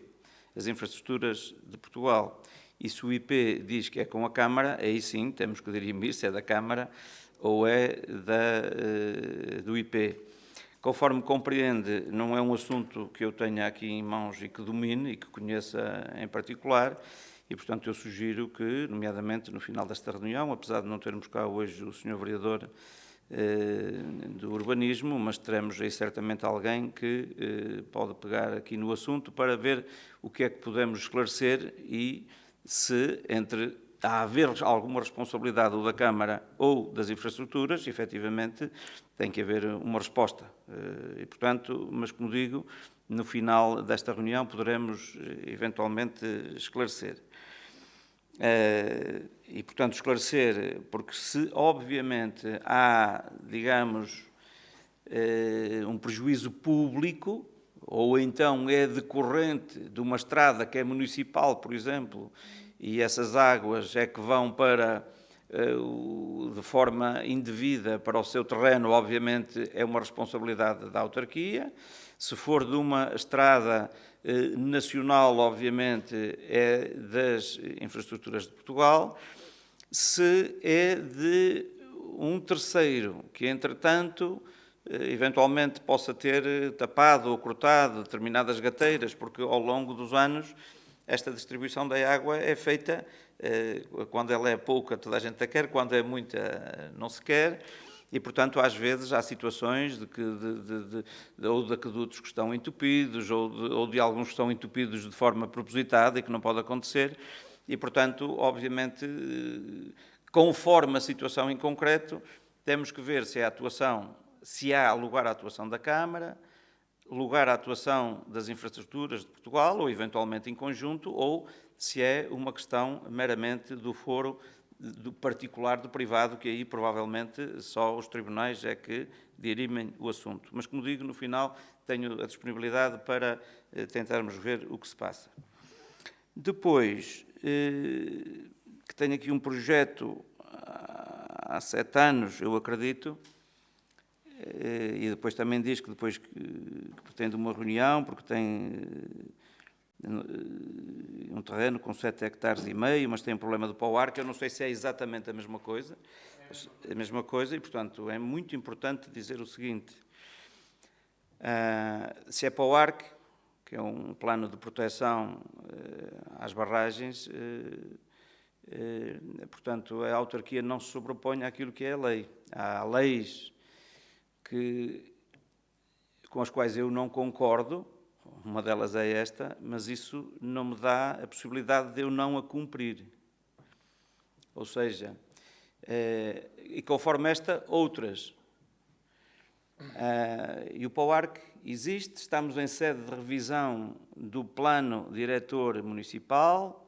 A: as infraestruturas de Portugal, e se o IP diz que é com a Câmara, aí sim temos que dirimir se é da Câmara ou é do IP. Conforme compreende, não é um assunto que eu tenha aqui em mãos e que domine e que conheça em particular, e, portanto, eu sugiro que, nomeadamente no final desta reunião, apesar de não termos cá hoje o Sr. Vereador do Urbanismo, mas teremos aí certamente alguém que pode pegar aqui no assunto para ver o que é que podemos esclarecer e se a haver alguma responsabilidade ou da Câmara ou das infraestruturas, efetivamente tem que haver uma resposta. E, portanto, mas como digo, no final desta reunião poderemos eventualmente esclarecer. E, portanto, esclarecer, porque se obviamente há, digamos, um prejuízo público, ou então é decorrente de uma estrada que é municipal, por exemplo, e essas águas é que vão para, de forma indevida para o seu terreno, obviamente é uma responsabilidade da autarquia. Se for de uma estrada nacional, obviamente, é das infraestruturas de Portugal. Se é de um terceiro, que, entretanto, eventualmente possa ter tapado ou cortado determinadas gateiras, porque ao longo dos anos esta distribuição da água é feita, quando ela é pouca toda a gente a quer, quando é muita não se quer. E, portanto, às vezes há situações ou de aquedutos que estão entupidos, ou de alguns que estão entupidos de forma propositada e que não pode acontecer. E, portanto, obviamente, conforme a situação em concreto, temos que ver se há lugar à atuação da Câmara, lugar à atuação das infraestruturas de Portugal, ou eventualmente em conjunto, ou se é uma questão meramente do foro do particular, do privado, que aí provavelmente só os tribunais é que dirimem o assunto. Mas, como digo, no final tenho a disponibilidade para tentarmos ver o que se passa. Depois, que tenho aqui um projeto há 7 anos, eu acredito, e depois também diz que depois que pretende uma reunião, porque tem um terreno com 7,5 hectares, mas tem um problema do pau-ar, que eu não sei se é exatamente a mesma coisa. A mesma coisa, e, portanto, é muito importante dizer o seguinte: se é pau-ar, que é um plano de proteção às barragens, portanto, a autarquia não se sobrepõe àquilo que é a lei. Há leis com as quais eu não concordo, Uma delas é esta, mas isso não me dá a possibilidade de eu não a cumprir. Ou seja, e conforme esta, outras. E o POARC existe, estamos em sede de revisão do plano diretor municipal,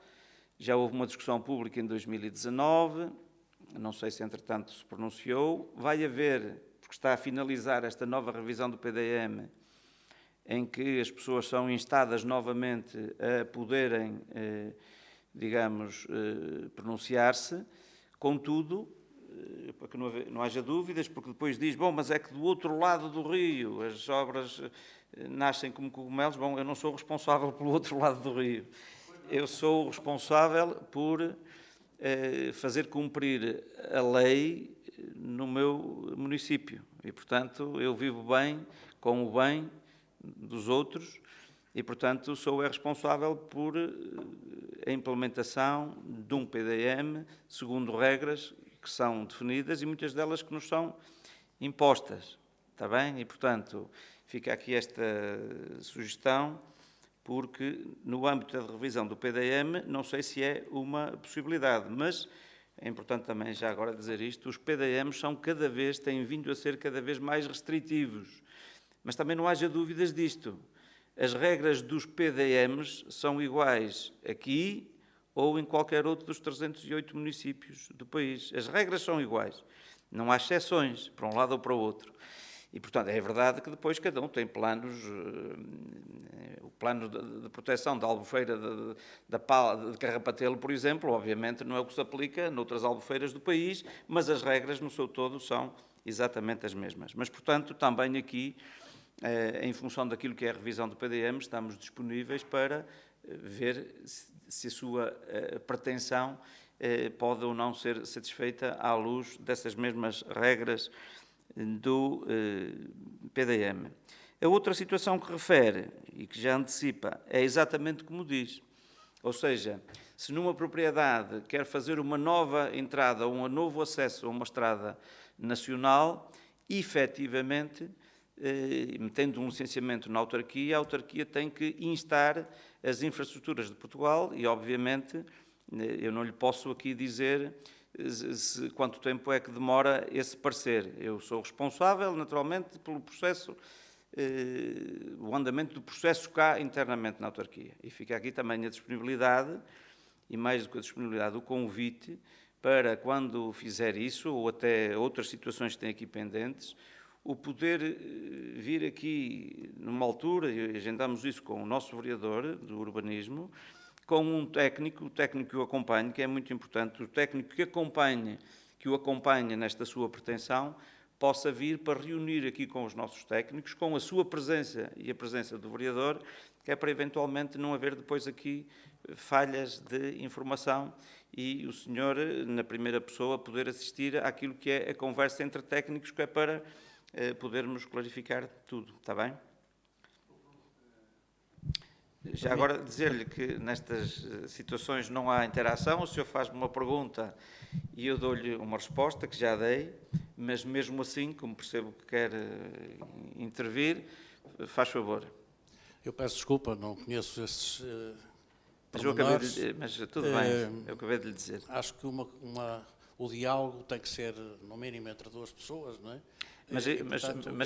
A: já houve uma discussão pública em 2019, não sei se entretanto se pronunciou, vai haver, porque está a finalizar esta nova revisão do PDM, em que as pessoas são instadas novamente a poderem, digamos, pronunciar-se, contudo, para que não haja dúvidas, porque depois diz, bom, mas é que do outro lado do rio as obras nascem como cogumelos. Bom, eu não sou responsável pelo outro lado do rio. Eu sou responsável por fazer cumprir a lei no meu município. E, portanto, eu vivo bem com o bem dos outros e, portanto, sou responsável por a implementação de um PDM segundo regras que são definidas e muitas delas que nos são impostas, está bem? E, portanto, fica aqui esta sugestão, porque no âmbito da revisão do PDM não sei se é uma possibilidade, mas é importante também já agora dizer isto, os PDMs têm vindo a ser cada vez mais restritivos, mas também não haja dúvidas disto. As regras dos PDMs são iguais aqui ou em qualquer outro dos 308 municípios do país. As regras são iguais, não há exceções para um lado ou para o outro. E, portanto, é verdade que depois cada um tem planos, o plano de proteção da albufeira de Carrapatelo, por exemplo, obviamente não é o que se aplica noutras albufeiras do país, mas as regras no seu todo são exatamente as mesmas. Mas, portanto, também aqui, em função daquilo que é a revisão do PDM, estamos disponíveis para ver se a sua pretensão pode ou não ser satisfeita à luz dessas mesmas regras do PDM. A outra situação que refere e que já antecipa é exatamente como diz. Ou seja, se numa propriedade quer fazer uma nova entrada ou um novo acesso a uma estrada nacional, efetivamente, metendo um licenciamento na autarquia, a autarquia tem que instar as infraestruturas de Portugal e, obviamente, eu não lhe posso aqui dizer quanto tempo é que demora esse parecer. Eu sou responsável, naturalmente, pelo processo, o andamento do processo cá internamente na autarquia. E fica aqui também a disponibilidade, e mais do que a disponibilidade, o convite para, quando fizer isso, ou até outras situações que tem aqui pendentes, o poder vir aqui numa altura, e agendamos isso com o nosso vereador do urbanismo, com um técnico, o técnico que o acompanhe, que é muito importante, o técnico que o acompanha nesta sua pretensão, possa vir para reunir aqui com os nossos técnicos, com a sua presença e a presença do vereador, que é para eventualmente não haver depois aqui falhas de informação e o senhor, na primeira pessoa, poder assistir àquilo que é a conversa entre técnicos, que é para podermos clarificar tudo, está bem? Já agora dizer-lhe que nestas situações não há interação, o senhor faz-me uma pergunta e eu dou-lhe uma resposta, que já dei, mas mesmo assim, como percebo que quer intervir, faz favor.
G: Eu peço desculpa, não conheço esses
A: mas tudo bem, eu acabei de lhe dizer.
G: Acho que o diálogo tem que ser, no mínimo, entre duas pessoas, não é?
A: Mas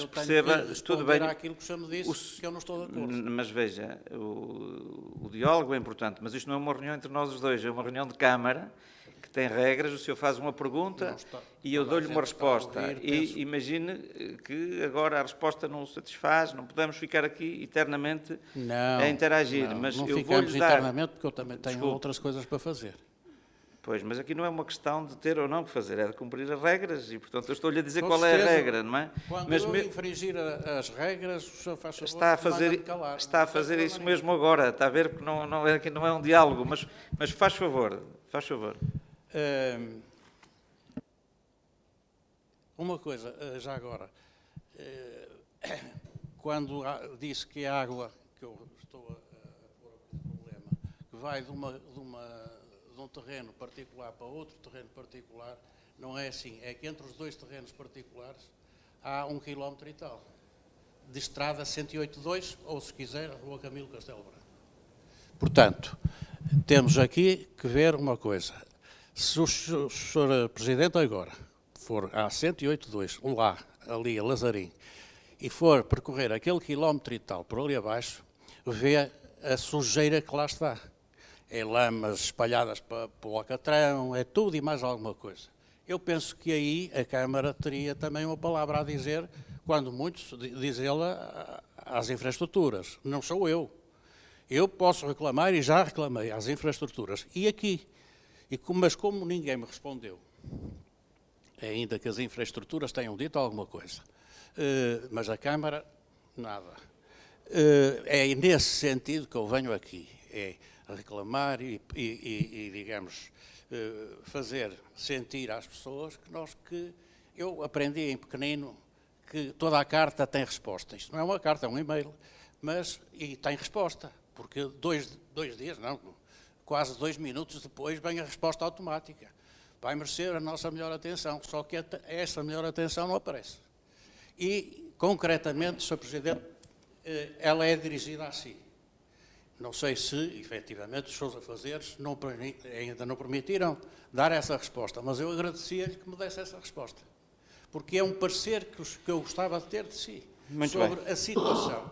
A: perceba, tudo bem.
G: Àquilo que o senhor me disse, que eu não estou de acordo.
A: Mas veja, o diálogo é importante, mas isto não é uma reunião entre nós os dois, é uma reunião de Câmara, que tem regras, o senhor faz uma pergunta e eu dou-lhe uma resposta. E imagine que agora a resposta não o satisfaz, não podemos ficar aqui eternamente a interagir.
G: Não,
A: mas
G: não
A: eu
G: ficamos
A: vou-lhe dar...
G: eternamente, porque eu também tenho outras coisas para fazer.
A: Pois, mas aqui não é uma questão de ter ou não que fazer, é de cumprir as regras e, portanto, eu estou-lhe a dizer
G: Com
A: qual
G: certeza,
A: é a regra, não é?
G: Quando
A: mas
G: eu infringir as regras, o senhor faz favor
A: está a fazer isso mesmo agora, está a ver que aqui não é um diálogo, mas faz favor, faz favor.
G: Uma coisa, já agora, quando disse que a água, que eu estou a pôr um problema, que vai de um terreno particular para outro terreno particular, não é assim. É que entre os dois terrenos particulares há 1 km e tal de Estrada 108.2, ou se quiser, Rua Camilo Castelo Branco. Portanto, temos aqui que ver uma coisa. Se o Sr. Presidente agora for à 108.2, lá, ali a Lazarim, e for percorrer aquele quilómetro e tal por ali abaixo, vê a sujeira que lá está. É lamas espalhadas para o Alcatrão, é tudo e mais alguma coisa. Eu penso que aí a Câmara teria também uma palavra a dizer, quando muitos dizê-la às infraestruturas. Não sou eu. Eu posso reclamar e já reclamei às infraestruturas. E aqui? Mas como ninguém me respondeu, ainda que as infraestruturas tenham dito alguma coisa, mas a Câmara, nada. É nesse sentido que eu venho aqui, é reclamar e digamos, fazer sentir às pessoas que eu aprendi em pequenino que toda a carta tem resposta. Isto não é uma carta, é um e-mail, e tem resposta, porque dois dias, não, quase 2 minutos depois vem a resposta automática. Vai merecer a nossa melhor atenção, só que essa melhor atenção não aparece. E, concretamente, Sr. Presidente, ela é dirigida a si. Não sei se, efetivamente, os seus afazeres ainda não permitiram dar essa resposta, mas eu agradecia-lhe que me desse essa resposta. Porque é um parecer que eu gostava de ter de si sobre a situação.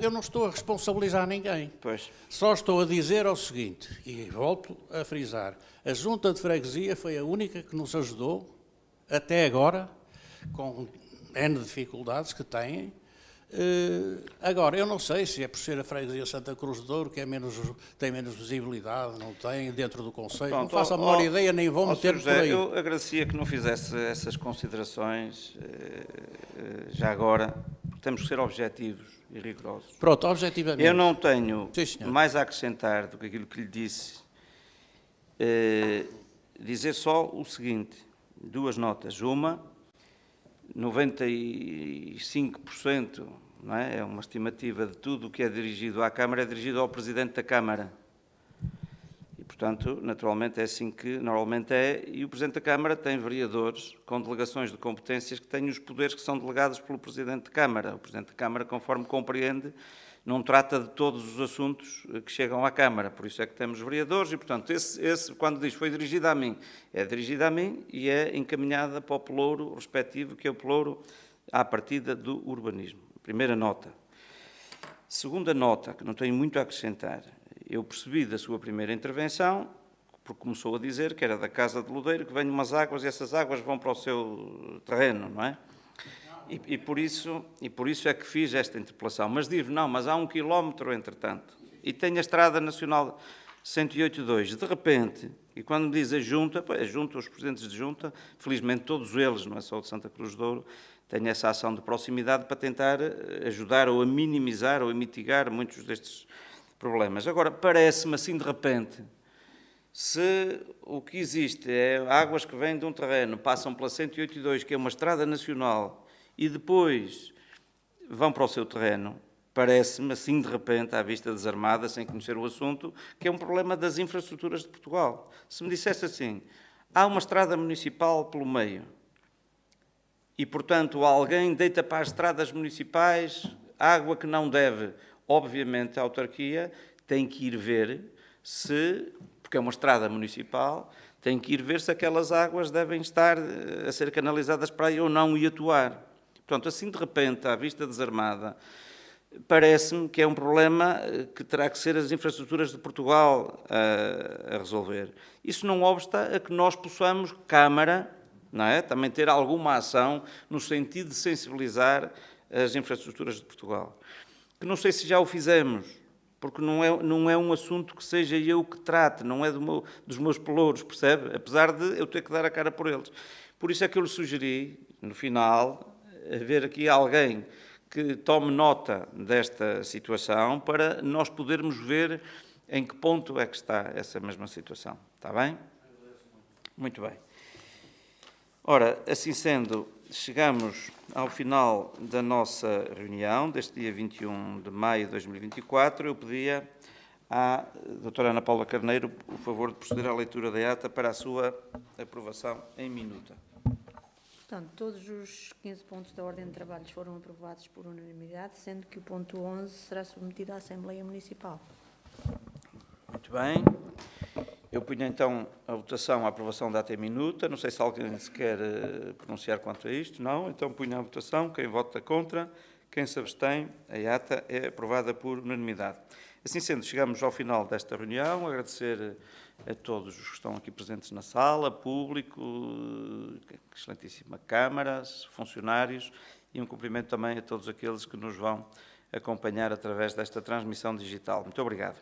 G: Eu não estou a responsabilizar ninguém.
A: Pois.
G: Só estou a dizer o seguinte, e volto a frisar, a Junta de Freguesia foi a única que nos ajudou, até agora, com N dificuldades que têm. Agora, eu não sei se é por ser a Freguesia Santa Cruz de Douro, que tem menos visibilidade, não tem, dentro do concelho. Não faço a menor ideia, nem vou meter por aí.
A: Eu agradecia que não fizesse essas considerações, já agora, porque temos que ser objetivos e rigorosos.
G: Pronto, objetivamente.
A: Eu não tenho
G: Sim,
A: mais a acrescentar do que aquilo que lhe disse. Dizer só o seguinte, 2 notas. Uma, 95%, não é? É uma estimativa de tudo o que é dirigido à Câmara, é dirigido ao Presidente da Câmara. E, portanto, naturalmente é assim que normalmente é, e o Presidente da Câmara tem vereadores com delegações de competências que têm os poderes que são delegados pelo Presidente da Câmara. O Presidente da Câmara, conforme compreende, não trata de todos os assuntos que chegam à Câmara, por isso é que temos vereadores e, portanto, esse quando diz foi dirigido a mim, é dirigido a mim e é encaminhada para o pelouro respectivo, que é o pelouro à partida do urbanismo. Primeira nota. Segunda nota, que não tenho muito a acrescentar. Eu percebi da sua primeira intervenção, porque começou a dizer que era da Casa de Lodeiro, que vêm umas águas e essas águas vão para o seu terreno, não é? E por isso é que fiz esta interpelação. Mas digo, não, mas há 1 quilómetro, entretanto. E tem a Estrada Nacional 108.2. De repente, e quando me diz a Junta, os presidentes de Junta, felizmente todos eles, não é só o de Santa Cruz de Douro, têm essa ação de proximidade para tentar ajudar ou a minimizar ou a mitigar muitos destes problemas. Agora, parece-me assim de repente, se o que existe é águas que vêm de um terreno, passam pela 108.2, que é uma estrada nacional, e depois vão para o seu terreno, parece-me assim de repente, à vista desarmada, sem conhecer o assunto, que é um problema das infraestruturas de Portugal. Se me dissesse assim, há uma estrada municipal pelo meio, e portanto alguém deita para as estradas municipais água que não deve, obviamente a autarquia tem que ir ver se, porque é uma estrada municipal, tem que ir ver se aquelas águas devem estar a ser canalizadas para aí ou não e atuar. Portanto, assim de repente, à vista desarmada, parece-me que é um problema que terá que ser as infraestruturas de Portugal a resolver. Isso não obsta a que nós possamos, Câmara, não é? Também ter alguma ação no sentido de sensibilizar as infraestruturas de Portugal. Que não sei se já o fizemos, porque não é um assunto que seja eu que trate, não é dos meus pelouros, percebe? Apesar de eu ter que dar a cara por eles. Por isso é que eu lhe sugeri, no final, haver aqui alguém que tome nota desta situação para nós podermos ver em que ponto é que está essa mesma situação. Está bem? Muito bem. Ora, assim sendo, chegamos ao final da nossa reunião, deste dia 21 de maio de 2024. Eu pedia à doutora Ana Paula Carneiro o favor de proceder à leitura da ata para a sua aprovação em minuta.
H: Portanto, todos os 15 pontos da ordem de trabalhos foram aprovados por unanimidade, sendo que o ponto 11 será submetido à Assembleia Municipal.
A: Muito bem. Eu ponho então a votação, a aprovação da ata em minuta. Não sei se alguém se quer pronunciar quanto a isto. Não? Então ponho a votação. Quem vota contra, quem se abstém, a ata é aprovada por unanimidade. Assim sendo, chegamos ao final desta reunião. Agradecer a todos os que estão aqui presentes na sala, público, excelentíssima Câmara, funcionários, e um cumprimento também a todos aqueles que nos vão acompanhar através desta transmissão digital. Muito obrigado.